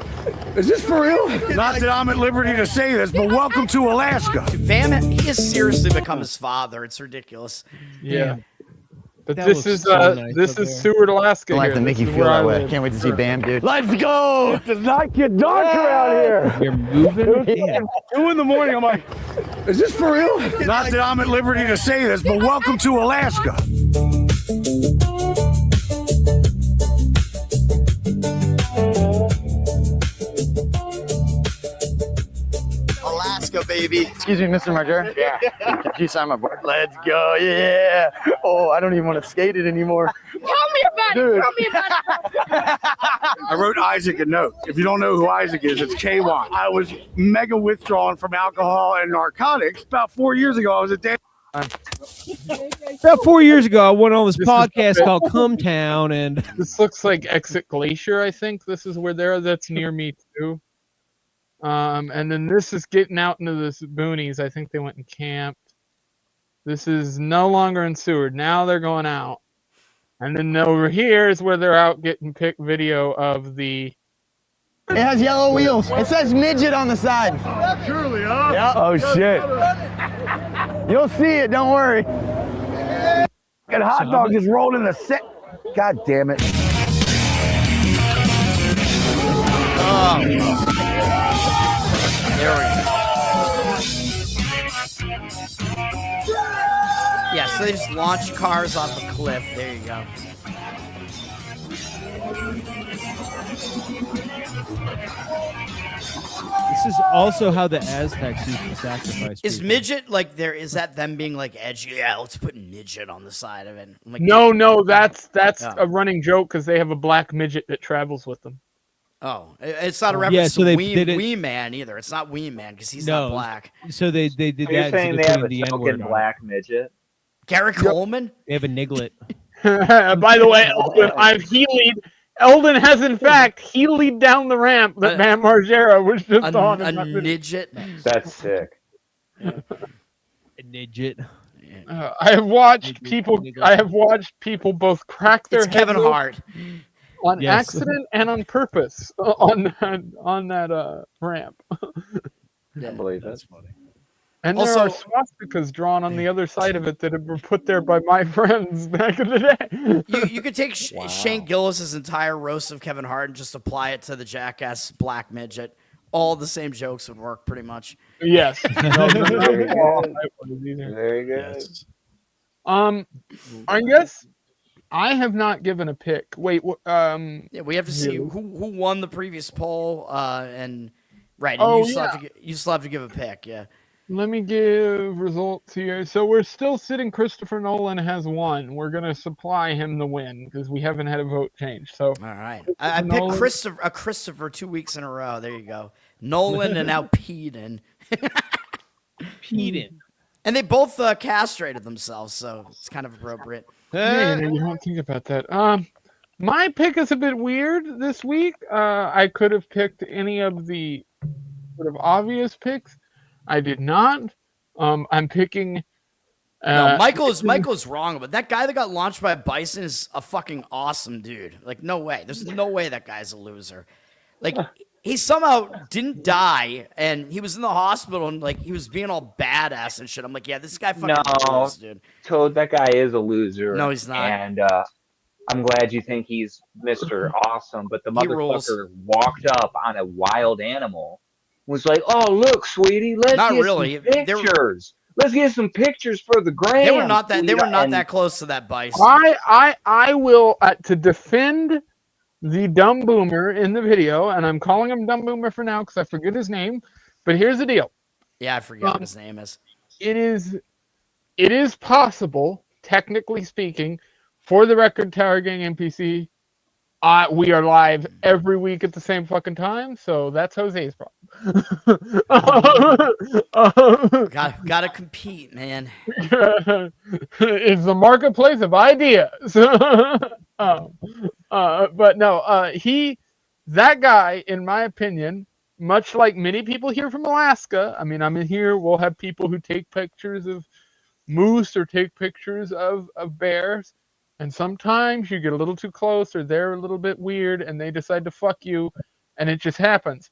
S9: is this for real? Not that I'm at liberty to say this, but welcome to Alaska.
S2: Bam, he has seriously become his father. It's ridiculous.
S1: Yeah. But
S4: That
S1: this
S4: looks
S1: is
S4: so nice
S1: this
S4: up
S1: is
S4: there.
S1: Seward, Alaska.
S8: I like
S1: here.
S8: to make
S1: This
S8: you
S1: is
S8: feel
S1: where I
S8: that way.
S1: live.
S8: Can't wait to see Bam, dude.
S9: Let's go. It does not get dark around here.
S4: You're moving. Yeah.
S9: 2 in the morning. I'm like, is this for real? Not that I'm at liberty to say this, but welcome to Alaska.
S8: Alaska, baby. Excuse me, Mr. Margera. Yeah. Can you sign my board? Let's go. Yeah. Oh, I don't even want to skate it anymore.
S10: Tell me about
S8: Dude.
S10: it. Tell me about it.
S9: I wrote Isaac a note. If you don't know who Isaac is, it's K1. I was mega withdrawn from alcohol and narcotics. About 4 years ago, I was at Dan.
S4: About 4 years ago, I went on this
S1: This is
S4: podcast
S1: the-
S4: called Come Town, and
S1: This looks like Exit Glacier, I think. This is where that's near me too. And then this is getting out into the boonies. I think they went and camped. This is no longer in Seward. Now they're going out. And then over here is where they're out getting video of the.
S8: It has yellow wheels. It says midget on the side.
S9: Surely, huh?
S8: Yep.
S9: Oh, shit.
S8: You'll see it. Don't worry.
S9: That hot dog just rolled in the set. God damn it.
S2: There we go. Yeah, so they just launch cars off a cliff. There you go.
S4: this is also how the Aztecs used to sacrifice.
S2: Is
S4: people.
S2: midget like there? Is that them being like edgy? Yeah, let's put midget on the side of it. I'm like,
S1: No, that's
S2: Oh.
S1: a running joke because they have a black midget that travels with them.
S2: Oh, it's not a
S4: Yeah,
S2: reference
S4: so
S2: to
S4: they
S2: Wee,
S4: did it-
S2: Wee Man either. It's not Wee Man because he's
S4: No.
S2: not black.
S4: So they did
S3: So you're
S4: that.
S3: saying
S4: so
S3: they
S4: they're
S3: have a
S4: putting the
S3: token
S4: N-word on it.
S3: black midget?
S2: Garrett Coleman?
S4: They have a niglet.
S1: By the way, Elton, I've healed Eldon has, in fact, heeled down the ramp that Matt Margera was just on.
S2: A midget.
S3: That's sick.
S2: Yeah.
S4: A midget.
S1: I have watched people. I have watched people both crack their
S2: It's
S1: heads
S2: Kevin Hart
S1: on accident and on purpose on that ramp.
S3: I believe
S2: that's
S3: it.
S2: funny.
S1: And there are swastikas drawn on the other side of it that were put there by my friends back in the day.
S2: You could take Shane Gillis's entire roast of Kevin Hart and just apply it to the jackass black midget. All the same jokes would work pretty much.
S1: Yes.
S3: Very good. Very good.
S2: Yes.
S1: I guess I have not given a pick. Wait,
S2: yeah, we have to see who won the previous poll, and right, and you still have to give a pick, yeah.
S1: Let me give results here. So we're still sitting. Christopher Nolan has won. We're gonna supply him the win because we haven't had a vote change. So
S2: all right, I picked Christopher 2 weeks in a row. There you go, Nolan and now Peden.
S4: Peden.
S2: And they both castrated themselves, so it's kind of appropriate.
S1: Yeah, you don't think about that. My pick is a bit weird this week. I could have picked any of the sort of obvious picks. I did not. I'm picking.
S2: No, Michael's wrong, but that guy that got launched by a bison is a fucking awesome dude. Like, no way. There's no way that guy's a loser. Like, he somehow didn't die, and he was in the hospital, and like he was being all badass and shit. I'm like, yeah, this guy fucking rules, dude.
S3: Toad, that guy is a loser.
S2: No, he's not.
S3: And I'm glad you think he's Mr. Awesome, but the motherfucker walked up on a wild animal, was like, "Oh, look, sweetie, let's get some pictures. Let's get some pictures for the gram."
S2: They were not that close to that bison.
S1: I will to defend the dumb boomer in the video, and I'm calling him dumb boomer for now because I forget his name. But here's the deal.
S2: Yeah, I forget what his name is.
S1: It is possible, technically speaking, for the record, Tower Gang NPC. We are live every week at the same fucking time, so that's Jose's problem.
S2: Gotta compete, man.
S1: It's the marketplace of ideas. But no, that guy, in my opinion, much like many people here from Alaska. I mean, I'm in here. We'll have people who take pictures of moose or take pictures of bears. And sometimes you get a little too close or they're a little bit weird and they decide to fuck you and it just happens.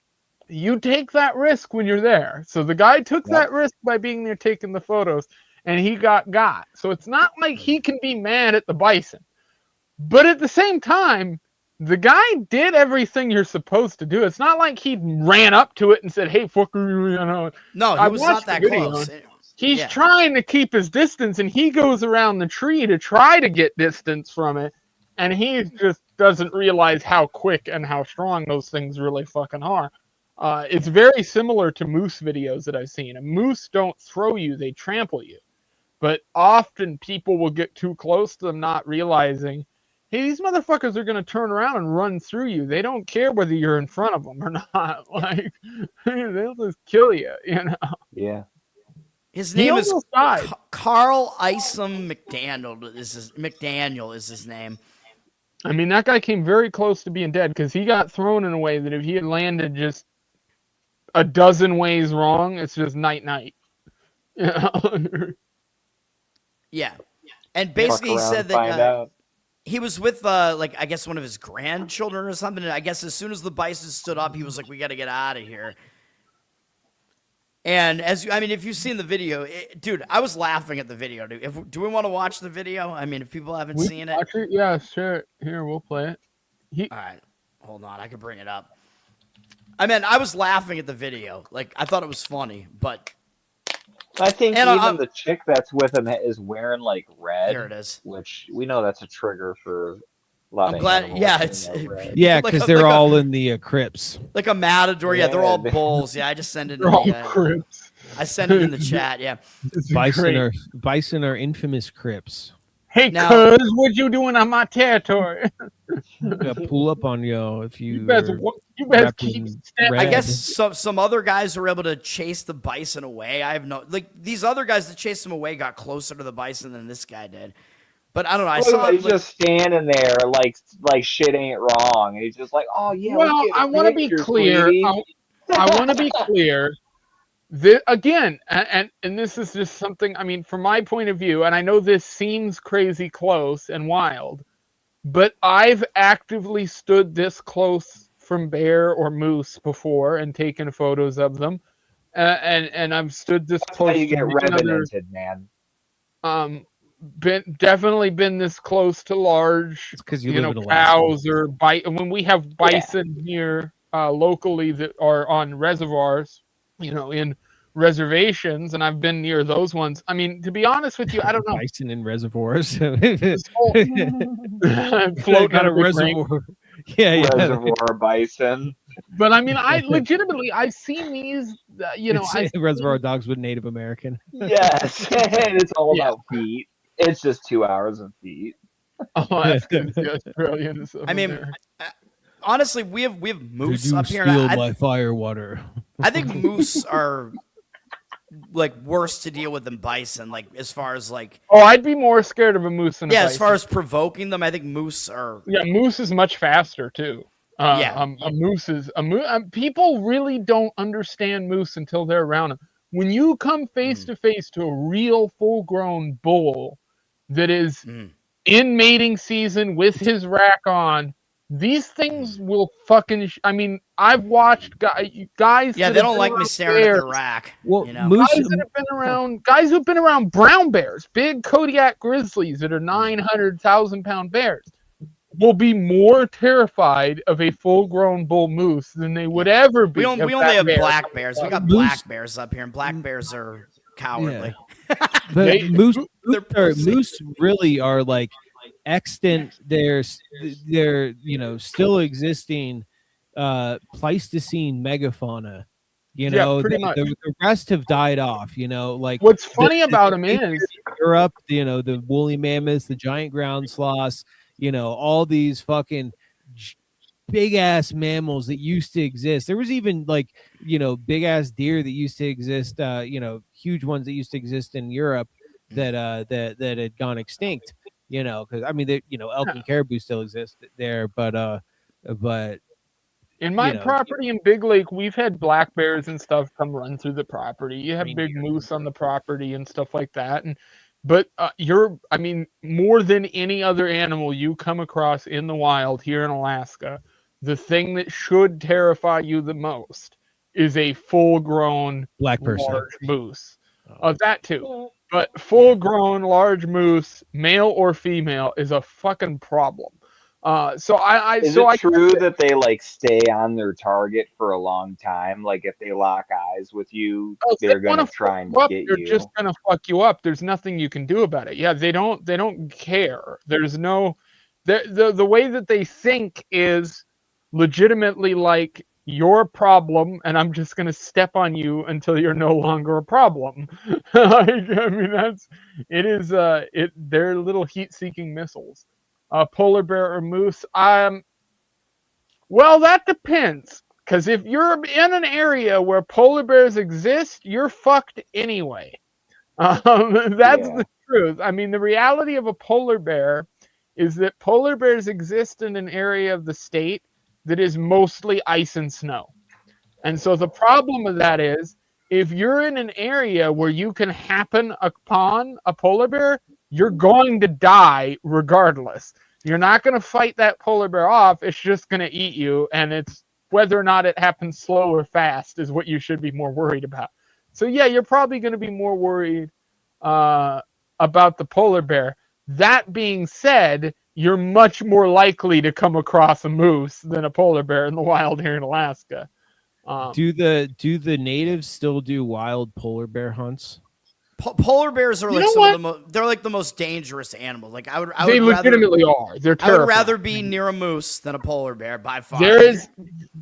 S1: You take that risk when you're there. So the guy took that risk by being there taking the photos and he got. So it's not like he can be mad at the bison. But at the same time, the guy did everything you're supposed to do. It's not like he ran up to it and said, "Hey, fucker," you know.
S2: No, he was not that close.
S1: He's trying to keep his distance, and he goes around the tree to try to get distance from it, and he just doesn't realize how quick and how strong those things really fucking are. It's very similar to moose videos that I've seen. A moose don't throw you, they trample you. But often people will get too close to them not realizing, hey, these motherfuckers are going to turn around and run through you. They don't care whether you're in front of them or not. Like, they'll just kill you, you know?
S3: Yeah.
S2: His name is Carl Isom McDaniel is his name.
S1: I mean, that guy came very close to being dead because he got thrown in a way that if he had landed just a dozen ways wrong, it's just night. You know?
S2: Yeah. And basically he said that he was with, I guess one of his grandchildren or something. And I guess as soon as the bison stood up, he was like, we got to get out of here. And if you've seen the video, dude, I was laughing at the video. Do we want to watch the video? I mean, if people haven't seen it.
S1: Yeah, sure. Here, we'll play it.
S2: All right. Hold on. I can bring it up. I mean, I was laughing at the video. Like, I thought it was funny, but.
S3: I think even the chick that's with him is wearing, like, red.
S2: Here it is.
S3: Which we know that's a trigger for a lot
S2: I'm
S3: of
S2: glad.
S3: animals.
S2: Yeah, it's.
S4: Yeah, because they're all in the Crips.
S2: Like a matador. Yeah, they're all bulls. Yeah, I just send it in
S1: Crips.
S2: I sent it in the chat. Yeah.
S4: Bison are infamous Crips.
S1: Hey, cuz, what you doing on my territory?
S4: Pull up on you if you
S1: better keep
S2: I guess some other guys were able to chase the bison away. I have these other guys that chased him away got closer to the bison than this guy did. But I don't know. I
S3: Look
S2: saw
S3: at him, he's
S2: like,
S3: just standing there like shit ain't wrong. And he's just like, oh yeah, let's
S1: Well,
S3: get
S1: I
S3: a
S1: want to be
S3: picture,
S1: clear.
S3: sweetie.
S1: I want to be clear. Again, and this is just something. I mean, from my point of view, and I know this seems crazy close and wild, but I've actively stood this close from bear or moose before and taken photos of them, and I've stood this
S3: That's how
S1: close
S3: you
S1: to
S3: get
S1: many other.
S3: revenanted, man.
S1: Definitely been this close to large,
S4: It's because you live in Alaska.
S1: cows or when we have bison here locally that are on reservoirs, in reservations, and I've been near those ones. I mean, to be honest with you, I don't know.
S4: Bison in reservoirs.
S1: This whole floating
S4: Got
S1: on
S4: a
S1: a big ring.
S4: reservoir. Yeah.
S3: Reservoir bison.
S1: But I mean, I legitimately I've seen these.
S4: It's Reservoir Dogs with Native American.
S3: Yes, and it's all
S1: Yeah.
S3: about feet. It's just 2 hours of feet.
S1: Oh, that's good. The Australians of
S2: I mean,
S1: America.
S2: honestly, we have moose
S4: Did you
S2: up here.
S4: steal
S2: And
S4: my fire water?
S2: I think moose are like worse to deal with than bison. Like as far as like
S1: Oh, I'd be more scared of a moose than a bison.
S2: as far as provoking them, I think moose are.
S1: Yeah, moose is much faster too. A moose is a moose. People really don't understand moose until they're around them. When you come face to face to a real full-grown bull that is in mating season with his rack on, these things will fucking. I mean, I've watched guys.
S2: Yeah,
S1: that
S2: they
S1: have
S2: don't
S1: been
S2: like me
S1: around
S2: staring at their
S1: bears,
S2: rack.
S4: Well,
S2: You know,
S4: moose.
S1: guys that have been around, guys who've been around brown bears, big Kodiak grizzlies that are 900,000-pound bears, will be more terrified of a full-grown bull moose than they would ever be.
S2: we
S1: of
S2: only
S1: that
S2: have
S1: bear.
S2: black bears. We got
S4: Moose-
S2: black bears up here, and black bears are cowardly.
S4: But
S1: They-
S2: They're pussy.
S4: moose really are like extant. They're still existing Pleistocene megafauna.
S1: Pretty much.
S4: The rest have died off. Like
S1: What's funny about them
S4: things
S1: is
S4: in Europe, the woolly mammoths, the giant ground sloths, all these fucking big ass mammals that used to exist. There was even like, big ass deer that used to exist, huge ones that used to exist in Europe that had gone extinct, because I mean, elk and caribou still exist there, but
S1: in my property in Big Lake, we've had black bears and stuff come run through the property. You have big moose on the property and stuff like that. But more than any other animal you come across in the wild here in Alaska, the thing that should terrify you the most is a full-grown
S4: black person,
S1: large moose. That too. But full-grown large moose, male or female, is a fucking problem. Is it
S3: true that they like stay on their target for a long time? Like if they lock eyes with you, they're gonna try and get you.
S1: They're just gonna fuck you up. There's nothing you can do about it. Yeah, they don't care. There's no the way that they think is legitimately like you're a problem, and I'm just gonna step on you until you're no longer a problem. I mean, they're little heat-seeking missiles. Polar bear or moose? Well, that depends. Because if you're in an area where polar bears exist, you're fucked anyway. That's the truth. I mean, the reality of a polar bear is that polar bears exist in an area of the state that is mostly ice and snow. And so the problem with that is, if you're in an area where you can happen upon a polar bear, you're going to die regardless. You're not going to fight that polar bear off. It's just going to eat you. And it's whether or not it happens slow or fast is what you should be more worried about. So yeah, you're probably going to be more worried about the polar bear. That being said, you're much more likely to come across a moose than a polar bear in the wild here in Alaska.
S4: Do the natives still do wild polar bear hunts?
S2: Polar bears are like they're like the most dangerous animals. Like I would
S1: legitimately are. They're terrifying.
S2: I would rather be near a moose than a polar bear by far.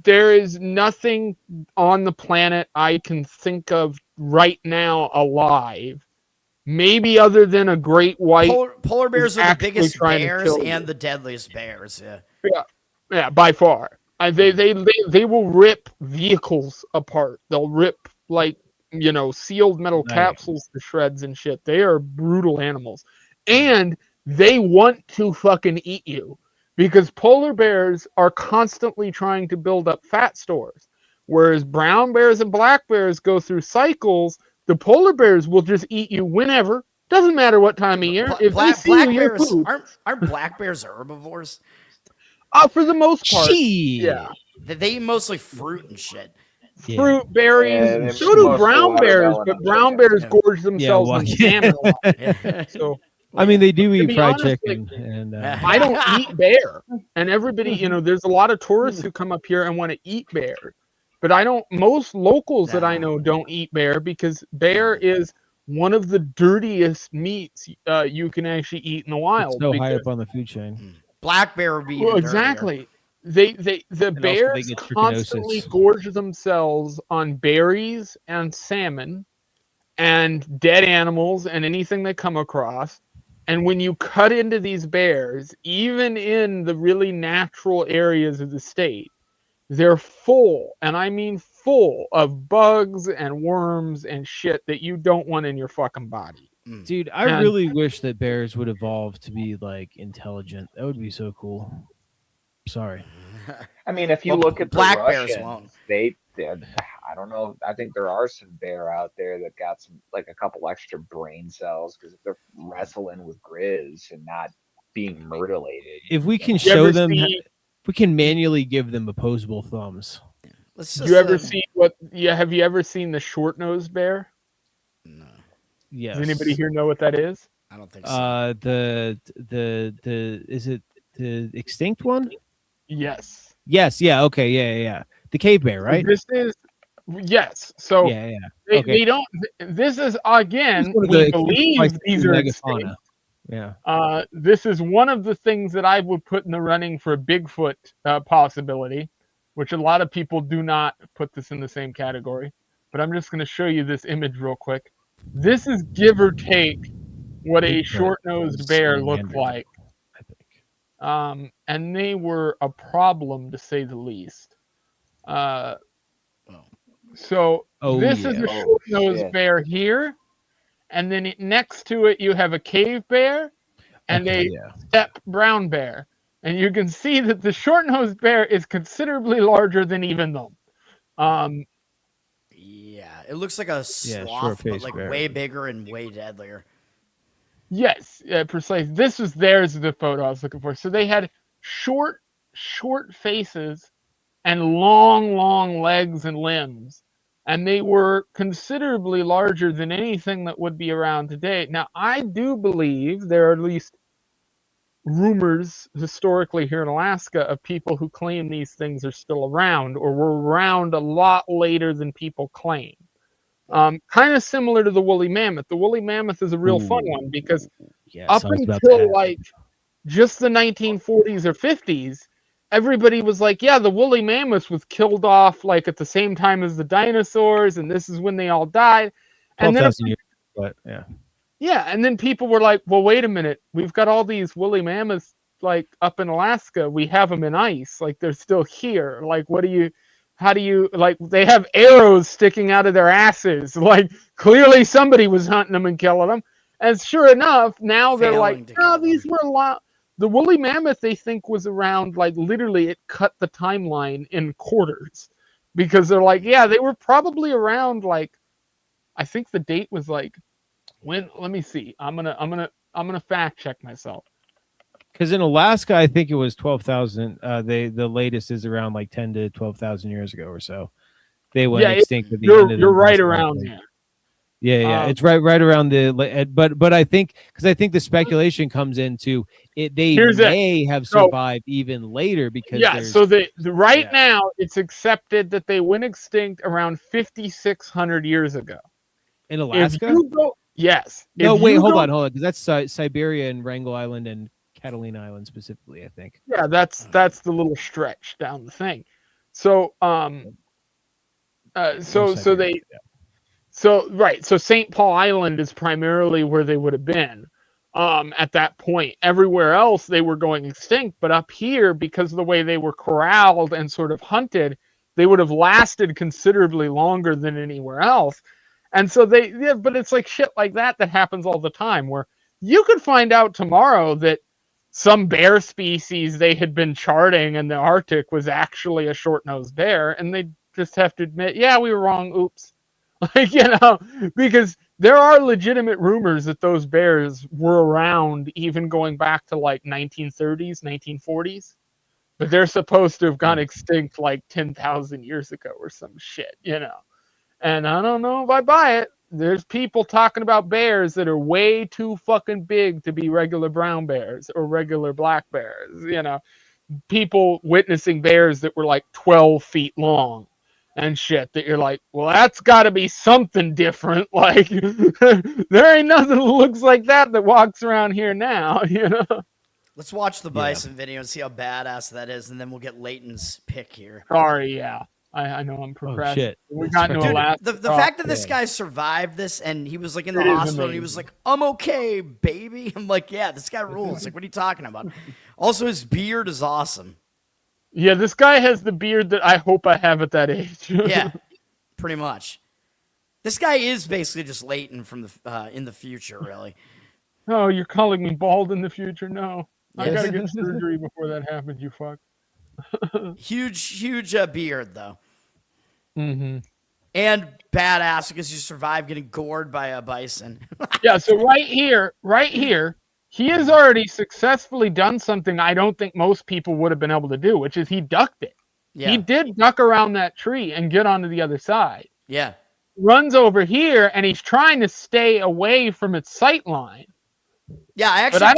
S1: There is nothing on the planet I can think of right now alive, maybe other than a great white.
S2: Polar bears are the biggest bears and the deadliest bears.
S1: Yeah, by far. They will rip vehicles apart. They'll rip sealed metal capsules to shreds and shit. They are brutal animals. And they want to fucking eat you because polar bears are constantly trying to build up fat stores. Whereas brown bears and black bears go through cycles, the polar bears will just eat you whenever. Doesn't matter what time of year. If they see you, you're
S2: bears
S1: food.
S2: aren't black bears herbivores?
S1: For the most part,
S4: Shit.
S1: yeah.
S2: They eat mostly fruit and shit.
S1: Fruit, berries.
S3: Yeah, they're
S1: So do
S3: mostly
S1: brown bears,
S3: watermelon
S1: but
S3: and
S1: brown
S3: chicken.
S1: bears
S2: Yeah.
S1: gorge themselves
S4: well,
S1: on salmon a lot.
S2: Yeah.
S1: So
S4: I mean, they do
S1: to
S4: eat
S1: be
S4: fried
S1: honest,
S4: chicken, and
S1: I don't eat bear. And everybody, there's a lot of tourists who come up here and want to eat bear. But I don't, most locals that I know don't eat bear because bear is one of the dirtiest meats you can actually eat in the wild.
S4: it's so high
S1: because-
S4: up on the food chain.
S2: Black bear would be even
S1: well,
S2: dirtier.
S1: exactly. The
S4: also
S1: bears
S4: they get
S1: constantly
S4: trichinosis.
S1: gorge themselves on berries and salmon and dead animals and anything they come across. And when you cut into these bears, even in the really natural areas of the state, they're full, and I mean full, of bugs and worms and shit that you don't want in your fucking body.
S4: Dude, I
S1: And-
S4: really wish that bears would evolve to be like intelligent. That would be so cool. Sorry.
S3: I mean, if you
S2: Well,
S3: look at the
S2: black bears
S3: Russians,
S2: won't.
S3: they did. I don't know. I think there are some bear out there that got some, like a couple extra brain cells because if they're wrestling with grizz and not being mutilated.
S4: If we can
S1: You
S4: show
S1: ever
S4: them,
S1: see-
S4: if we can manually give them opposable thumbs.
S2: Let's
S1: Do
S2: just,
S1: you ever see what? Yeah, have you ever seen the short-nosed bear?
S2: No,
S4: Yes.
S1: Does anybody here know what that is?
S2: I don't think so.
S4: The is it the extinct one?
S1: Yes.
S4: Yes. Yeah. Okay. Yeah. The cave bear, right?
S1: This is yes. So
S4: Yeah.
S1: they,
S4: Okay.
S1: they don't. This is again.
S4: It's one of
S1: We
S4: the
S1: believe
S4: extinct
S1: these are
S4: megafauna.
S1: extinct.
S4: Yeah.
S1: This is one of the things that I would put in the running for a Bigfoot possibility, which a lot of people do not put this in the same category. But I'm just going to show you this image real quick. This is give or take what a
S4: Bigfoot
S1: short-nosed
S4: was
S1: bear
S4: a
S1: looked
S4: Neanderthal,
S1: like.
S4: I think.
S1: And they were a problem to say the least. So
S4: Oh,
S1: this is
S4: yeah.
S1: a
S3: Oh,
S1: short-nosed
S3: shit.
S1: bear here, and then next to it you have a cave bear and
S4: Okay,
S1: a
S4: yeah.
S1: steppe brown bear, and you can see that the short-nosed bear is considerably larger than even them.
S2: Yeah, it looks like a sloth, but
S4: short-faced
S2: like
S4: bear.
S2: way bigger and way deadlier.
S1: Yes, precise. This was theirs, the photo I was looking for. So they had short faces and long legs and limbs. And they were considerably larger than anything that would be around today. Now, I do believe there are at least rumors historically here in Alaska of people who claim these things are still around or were around a lot later than people claim. Kind of similar to the woolly mammoth. The woolly mammoth is a real fun one because
S4: Yes,
S1: up
S4: I was about to
S1: until
S4: ask.
S1: like just the 1940s or 50s, everybody was like, yeah, the woolly mammoth was killed off like at the same time as the dinosaurs, and this is when they all died. And then
S4: 12,000 years, but yeah.
S1: yeah, and then people were like, well, wait a minute, we've got all these woolly mammoths like up in Alaska, we have them in ice, like they're still here. Like, how do you, like, they have arrows sticking out of their asses. Like, clearly somebody was hunting them and killing them. And sure enough, now they're
S2: Failing
S1: like,
S2: to
S1: no,
S2: kill
S1: these were a lot. The woolly mammoth, they think, was around, like, literally it cut the timeline in quarters. Because they're like, yeah, they were probably around, like, I think the date was like, when, let me see. I'm gonna fact check myself.
S4: Because in Alaska, I think it was 12,000. The latest is around like 10 to 12,000 years ago or so. They went extinct at the end of
S1: You're
S4: the
S1: right
S4: last
S1: around
S4: decade.
S1: there.
S4: Yeah, it's right around the. But I think the speculation comes into it. They
S1: Here's it.
S4: may have
S1: So-
S4: survived even later because
S1: Yeah,
S4: there's
S1: so right
S4: yeah.
S1: now it's accepted that they went extinct around 5,600 years ago.
S4: in
S1: If
S4: Alaska.
S1: you go, yes.
S4: No,
S1: If
S4: wait,
S1: you
S4: hold
S1: go-
S4: on, because that's Siberia and Wrangel Island and Catalina Island specifically, I think.
S1: Yeah, that's the little stretch down the thing. So so
S4: Siberia,
S1: so St. Paul Island is primarily where they would have been at that point. Everywhere else they were going extinct, but up here, because of the way they were corralled and sort of hunted, they would have lasted considerably longer than anywhere else. And so but it's like shit like that happens all the time where you could find out tomorrow that some bear species they had been charting in the Arctic was actually a short-nosed bear, and they just have to admit, yeah, we were wrong. Oops. Like, because there are legitimate rumors that those bears were around even going back to like 1930s, 1940s. But they're supposed to have gone extinct like 10,000 years ago or some shit, And I don't know if I buy it. There's people talking about bears that are way too fucking big to be regular brown bears or regular black bears, People witnessing bears that were like 12 feet long and shit that you're like, well, that's got to be something different. Like, there ain't nothing that looks like that walks around here now,
S2: Let's watch the bison video and see how badass that is, and then we'll get Leighton's pick here.
S1: Sorry, yeah. I know I'm procrastinating.
S4: shit.
S1: We got into a last.
S2: The fact that this guy survived this and he was like in the hospital and he was like, I'm okay, baby. I'm like, yeah, this guy rules. Like, what are you talking about? Also, his beard is awesome.
S1: Yeah, this guy has the beard that I hope I have at that age.
S2: Yeah, pretty much. This guy is basically just Leighton from the in the future, really.
S1: Oh, you're calling me bald in the future? No. I
S2: Yes.
S1: gotta get surgery before that happens, you fuck.
S2: Huge beard, though.
S1: Mm-hmm.
S2: And badass because you survived getting gored by a bison.
S1: Yeah, so right here, he has already successfully done something I don't think most people would have been able to do, which is he ducked it.
S2: Yeah.
S1: He did duck around that tree and get onto the other side.
S2: Yeah.
S1: Runs over here, and he's trying to stay away from its sight line.
S2: Yeah, I actually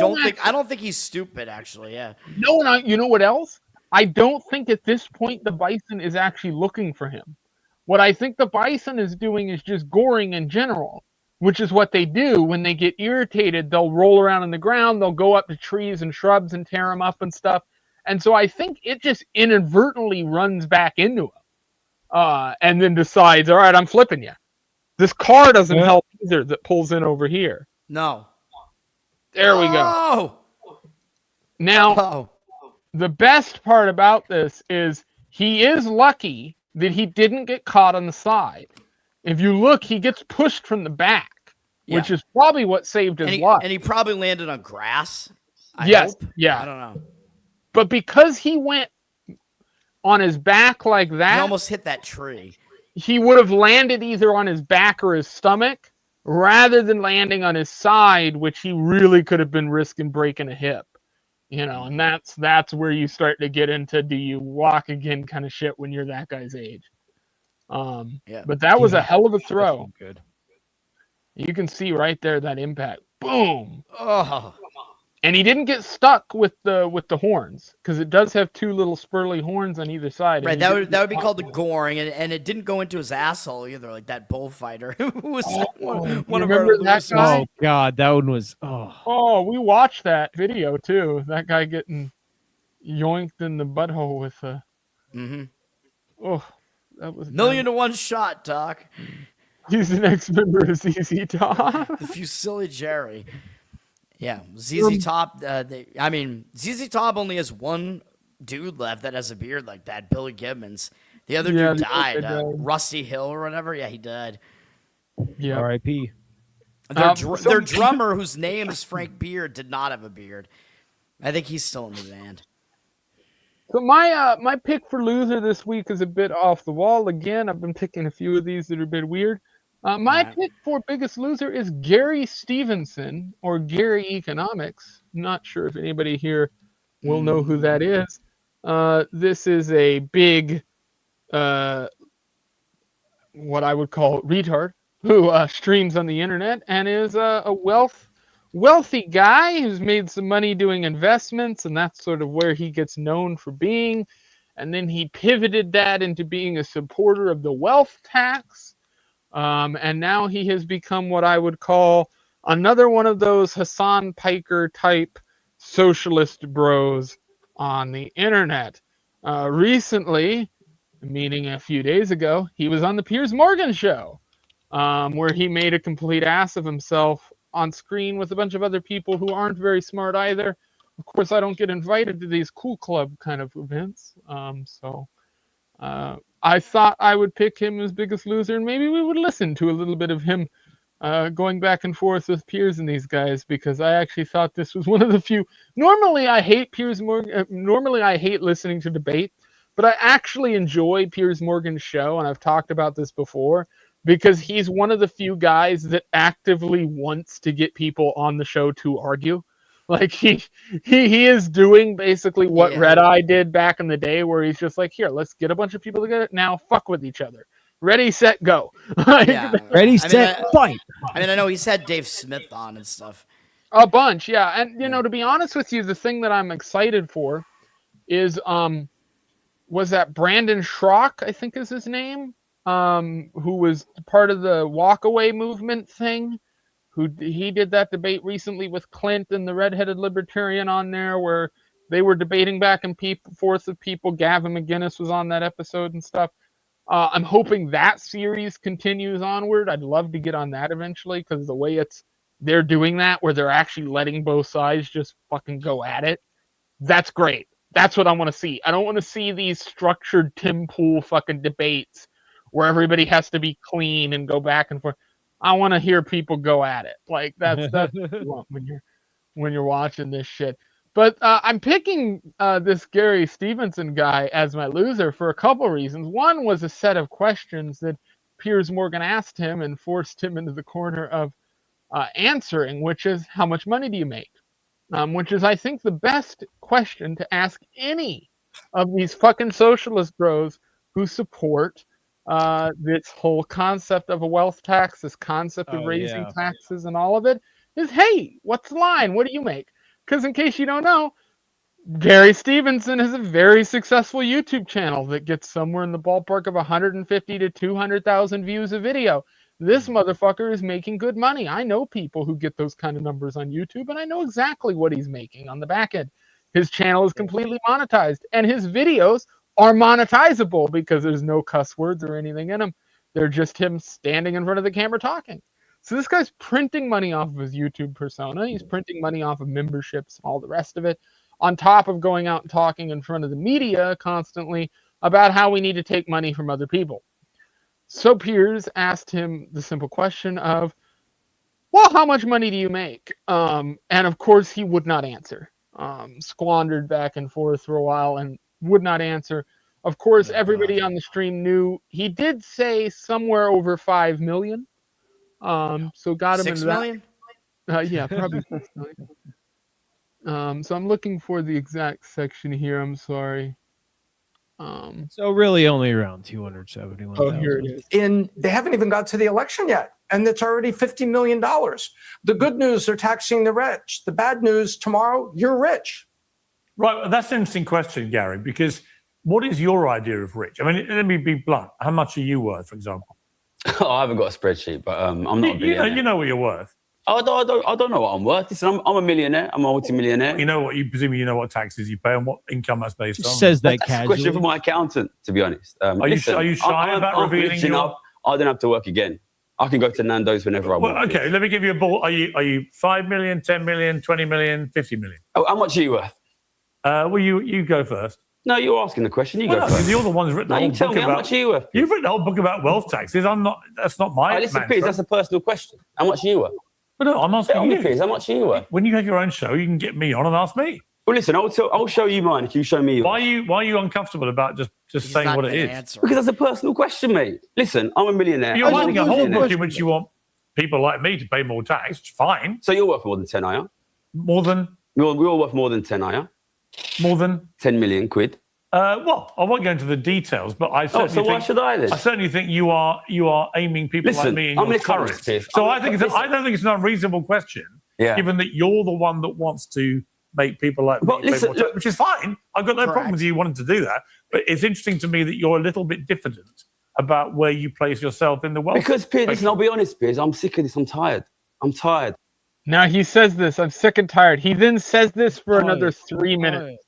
S2: don't think he's stupid, actually, yeah.
S1: No, you know what else? I don't think at this point the bison is actually looking for him. What I think the bison is doing is just goring in general, which is what they do when they get irritated. They'll roll around on the ground, they'll go up to trees and shrubs and tear them up and stuff. And so I think it just inadvertently runs back into him and then decides, all right, I'm flipping you. This car doesn't help either that pulls in over here.
S2: No.
S1: There we go. Now, the best part about this is he is lucky that he didn't get caught on the side. If you look, he gets pushed from the back, which is probably what saved his life.
S2: And he probably landed on grass. I hope.
S1: Yeah.
S2: I don't know.
S1: But because he went on his back like that,
S2: He almost hit that tree.
S1: He would have landed either on his back or his stomach, rather than landing on his side, which he really could have been risking breaking a hip. And that's where you start to get into do you walk again kind of shit when you're that guy's age. But that was a hell of a throw.
S4: Good.
S1: You can see right there that impact. Boom.
S2: Oh.
S1: And he didn't get stuck with the horns, because it does have two little spurly horns on either side.
S2: Right, that would be called the goring, and it didn't go into his asshole either, like that bullfighter who was one of our
S1: that guy?
S4: Oh god, that one was
S1: we watched that video too. That guy getting yoinked in the butthole with a that was
S2: million to one shot, Doc.
S1: He's the next member of ZZ Top.
S2: The Fusilli Jerry. Yeah, ZZ Top. ZZ Top only has one dude left that has a beard like that, Billy Gibbons. The other dude died. Rusty Hill or whatever. Yeah, he died.
S1: Yeah.
S4: R.I.P.
S2: Their drummer, whose name is Frank Beard, did not have a beard. I think he's still in the band.
S1: So my pick for loser this week is a bit off the wall. Again, I've been picking a few of these that are a bit weird. My pick for biggest loser is Gary Stevenson, or Gary Economics. Not sure if anybody here will know who that is. This is a big, what I would call retard, who streams on the internet and is a wealthy guy who's made some money doing investments, and that's sort of where he gets known for being. And then he pivoted that into being a supporter of the wealth tax. And now he has become what I would call another one of those Hassan Piker type socialist bros on the internet. Recently, meaning a few days ago, he was on the Piers Morgan show, where he made a complete ass of himself on screen with a bunch of other people who aren't very smart either. Of course, I don't get invited to these cool club kind of events. I thought I would pick him as biggest loser, and maybe we would listen to a little bit of him going back and forth with Piers and these guys because I actually thought this was one of the few. Normally, I hate Piers Morgan. Normally, I hate listening to debate, but I actually enjoy Piers Morgan's show, and I've talked about this before because he's one of the few guys that actively wants to get people on the show to argue. Like he is doing basically what
S2: Yeah.
S1: Red Eye did back in the day, where he's just like, here, let's get a bunch of people together now, fuck with each other. Ready, set, go. Like,
S2: Yeah.
S4: Ready, set, fight.
S2: I mean, I know he's had Dave Smith on and stuff.
S1: a bunch, yeah. And you know, to be honest with you, the thing that I'm excited for is was that Brandon Schrock, I think is his name, who was part of the walkaway movement thing. He did that debate recently with Clint and the redheaded libertarian on there, where they were debating back and forth with people. Gavin McGinnis was on that episode and stuff. I'm hoping that series continues onward. I'd love to get on that eventually because the way they're doing that, where they're actually letting both sides just fucking go at it, that's great. That's what I want to see. I don't want to see these structured Tim Pool fucking debates where everybody has to be clean and go back and forth. I want to hear people go at it. Like that's what you want when you're watching this shit. But I'm picking this Gary Stevenson guy as my loser for a couple reasons. One was a set of questions that Piers Morgan asked him and forced him into the corner of answering, which is, how much money do you make? Which is, I think, the best question to ask any of these fucking socialist bros who support this whole concept of a wealth tax, this concept of raising taxes and all of it, is, hey, what's the line? What do you make? Because in case you don't know, Gary Stevenson has a very successful YouTube channel that gets somewhere in the ballpark of 150 to 200,000 views a video. This motherfucker is making good money. I know people who get those kind of numbers on YouTube, and I know exactly what he's making on the back end. His channel is completely monetized, and his videos are monetizable because there's no cuss words or anything in them. They're just him standing in front of the camera talking. So this guy's printing money off of his YouTube persona. He's printing money off of memberships and all the rest of it, on top of going out and talking in front of the media constantly about how we need to take money from other people. So Piers asked him the simple question of, well, how much money do you make? And of course, he would not answer. Squandered back and forth for a while and would not answer. Of course, everybody on the stream knew he did say somewhere over 5 million. So got him
S2: 6
S1: into
S2: million?
S1: that. Yeah, probably 6 million. So I'm looking for the exact section here. I'm sorry.
S4: So really only around 271,000.
S1: Oh, here it is.
S11: They haven't even got to the election yet, and it's already $50 million. The good news, they're taxing the rich. The bad news, tomorrow, you're rich.
S12: Right, that's an interesting question, Gary, because what is your idea of rich? I mean, let me be blunt. How much are you worth, for example?
S13: Oh, I haven't got a spreadsheet, but I'm not a billionaire.
S12: You know what you're worth.
S13: I don't know what I'm worth. Listen, I'm a millionaire. I'm a multi-millionaire.
S12: You know what? Presumably you know what taxes you pay and what income that's based on.
S4: Says that
S13: That's a question for my accountant, to be honest.
S12: Are you shy about revealing
S13: rich
S12: your...
S13: enough, I don't have to work again. I can go to Nando's whenever I want.
S12: Okay, let me give you a ball. Are you 5 million, 10 million, 20 million, 50 million?
S13: Oh, how much are you worth?
S12: Well, you go first.
S13: No, you're asking the question. You go
S12: No,
S13: first.
S12: you're the one who's written the whole
S13: you tell
S12: book
S13: me
S12: about...
S13: how much are you worth?
S12: You've written a whole book about wealth taxes. I'm not... That's not my...
S13: Listen, Piers, that's a personal question. How much are you worth?
S12: But no, I'm asking
S13: Tell
S12: you.
S13: me, Piers, how much are you worth?
S12: When you have your own show, you can get me on and ask me.
S13: Well, listen, I'll show you mine if you show me yours.
S12: Why are you uncomfortable about just saying what it is?
S13: Because that's a personal question, mate. Listen, I'm a millionaire.
S12: You're writing a whole book in which you want people like me to pay more tax. Fine.
S13: So you're worth more than 10, are you?
S12: More than?
S13: We're all worth more than 10, are you?
S12: More than?
S13: 10 million quid.
S12: Well, I won't go into the details, but I certainly
S13: so why should I then?
S12: I certainly think you are aiming people like me in your turret. So I don't think it's an unreasonable question, given that you're the one that wants to make people like me pay more tax, which is fine. I've got no problem with you wanting to do that, but it's interesting to me that you're a little bit diffident about where you place yourself in the wealth.
S13: Because, Piers, listen, I'll be honest, Piers, I'm sick of this. I'm tired.
S1: Now he says this, I'm sick and tired. He then says this for another 3 minutes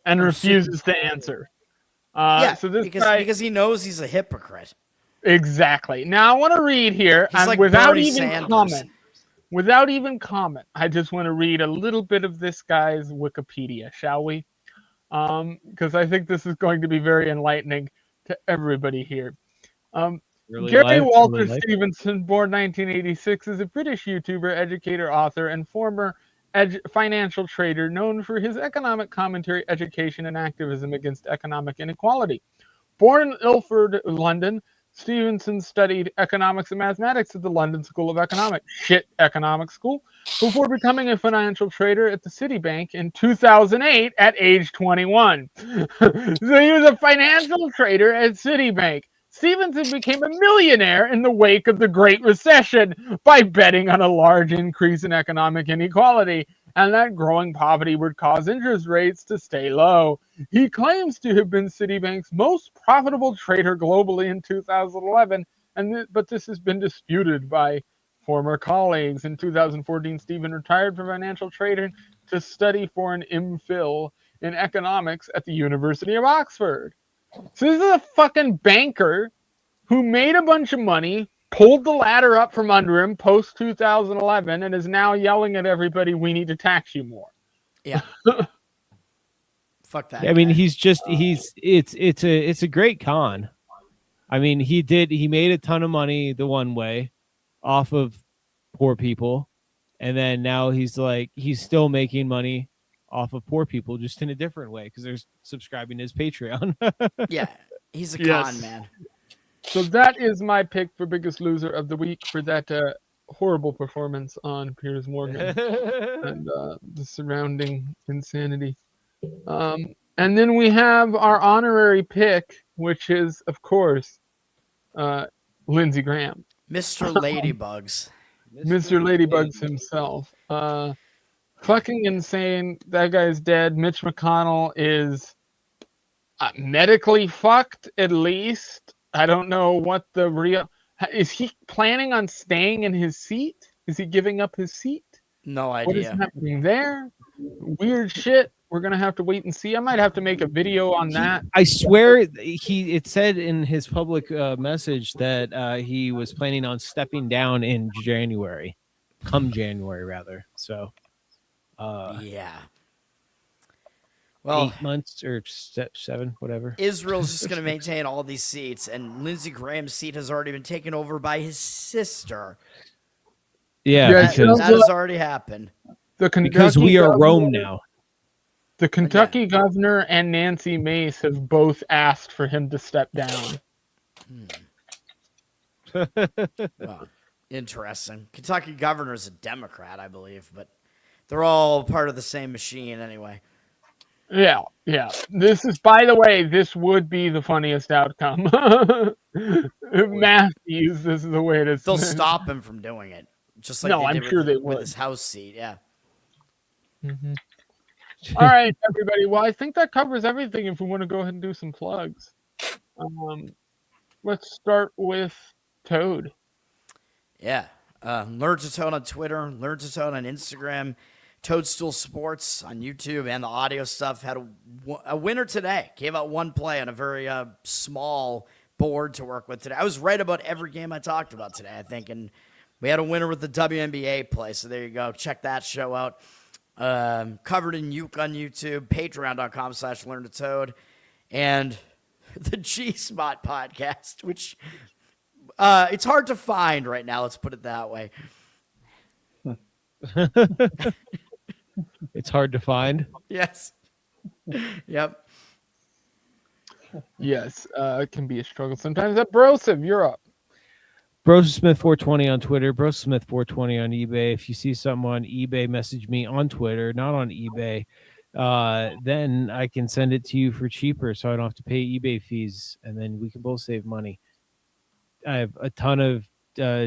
S1: and refuses to answer. So this guy,
S2: because he knows he's a hypocrite.
S1: Exactly. Now I want to read here,
S2: He's
S1: and
S2: like
S1: without
S2: Bernie
S1: even
S2: Sanders.
S1: comment, I just want to read a little bit of this guy's Wikipedia, shall we? Because I think this is going to be very enlightening to everybody here. Gary Walter
S4: life.
S1: Stevenson, born 1986, is a British YouTuber, educator, author, and former financial trader known for his economic commentary, education, and activism against economic inequality. Born in Ilford, London, Stevenson studied economics and mathematics at the London School of Economics, economic school, before becoming a financial trader at the Citibank in 2008 at age 21. So he was a financial trader at Citibank. Stevenson became a millionaire in the wake of the Great Recession by betting on a large increase in economic inequality and that growing poverty would cause interest rates to stay low. He claims to have been Citibank's most profitable trader globally in 2011, but this has been disputed by former colleagues. In 2014, Stephen retired from financial trading to study for an MPhil in economics at the University of Oxford. So this is a fucking banker who made a bunch of money, pulled the ladder up from under him post 2011, and is now yelling at everybody, "We need to tax you more."
S2: Yeah. Fuck that.
S4: I mean, it's a great con. I mean, he made a ton of money the one way off of poor people, and then now he's still making money off of poor people, just in a different way because they're subscribing to his Patreon.
S2: Yeah, he's a con man.
S1: So that is my pick for biggest loser of the week for that horrible performance on Piers Morgan and the surrounding insanity. And then we have our honorary pick, which is, of course, Lindsey Graham.
S2: Mr. Ladybugs.
S1: Mr. Ladybugs himself. Fucking insane. That guy's dead. Mitch McConnell is medically fucked, at least. I don't know what the real... Is he planning on staying in his seat? Is he giving up his seat?
S2: No idea.
S1: What is happening there? Weird shit. We're going to have to wait and see. I might have to make a video on that.
S4: I swear it said in his public message that he was planning on stepping down in January. Come January, rather. So,
S2: yeah. Well,
S4: 8 months or 7, whatever.
S2: Israel's just going to maintain all these seats, and Lindsey Graham's seat has already been taken over by his sister.
S4: Yeah,
S2: that has already happened.
S4: Because we are Rome now.
S1: The Kentucky governor and Nancy Mace have both asked for him to step down.
S2: Well, interesting. Kentucky governor is a Democrat, I believe, but they're all part of the same machine anyway.
S1: Yeah. This is, by the way, this would be the funniest outcome. If Matthews, this is the way it is.
S2: They'll stop him from doing it, just like they did with his House seat. Yeah.
S1: Mm-hmm. All right, everybody. Well, I think that covers everything. If we want to go ahead and do some plugs, let's start with Toad.
S2: Yeah, Learn to Toad on Twitter, Learn to Toad on Instagram, Toadstool Sports on YouTube, and the audio stuff. Had a winner today. Gave out one play on a very small board to work with today. I was right about every game I talked about today, I think, and we had a winner with the WNBA play. So there you go. Check that show out. Covered in Uke on YouTube, patreon.com/learn-to-toad, and the G-Spot podcast, which it's hard to find right now. Let's put it that way.
S4: It's hard to find.
S2: Yes. Yep.
S1: Yes, it can be a struggle sometimes. Broseph, you're up.
S4: Brosmith420 on Twitter, Brosmith420 on eBay. If you see something on eBay, message me on Twitter, not on eBay. Then I can send it to you for cheaper so I don't have to pay eBay fees, and then we can both save money. I have a ton of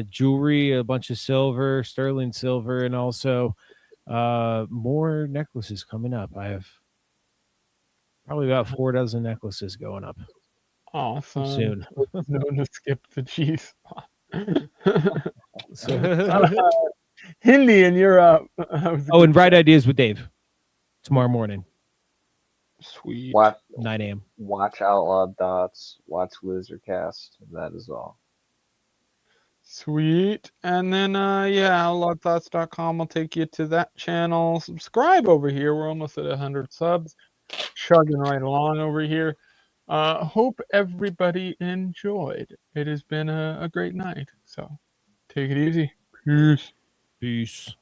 S4: jewelry, a bunch of silver, sterling silver, and also more necklaces coming up. I have probably about 4 dozen necklaces going up.
S1: Awesome.
S4: Soon.
S1: Known to skip the cheese. Hindi, and you're up.
S4: Oh, and Bright Ideas with Dave tomorrow morning.
S1: Sweet.
S4: 9 a.m.
S3: Watch Outlawed Thoughts. Watch LoserCast. That is all.
S1: Sweet. And then, outlawedthoughts.com will take you to that channel. Subscribe over here. We're almost at 100 subs. Chugging right along over here. Hope everybody enjoyed. It has been a great night. So take it easy. Peace.
S4: Peace.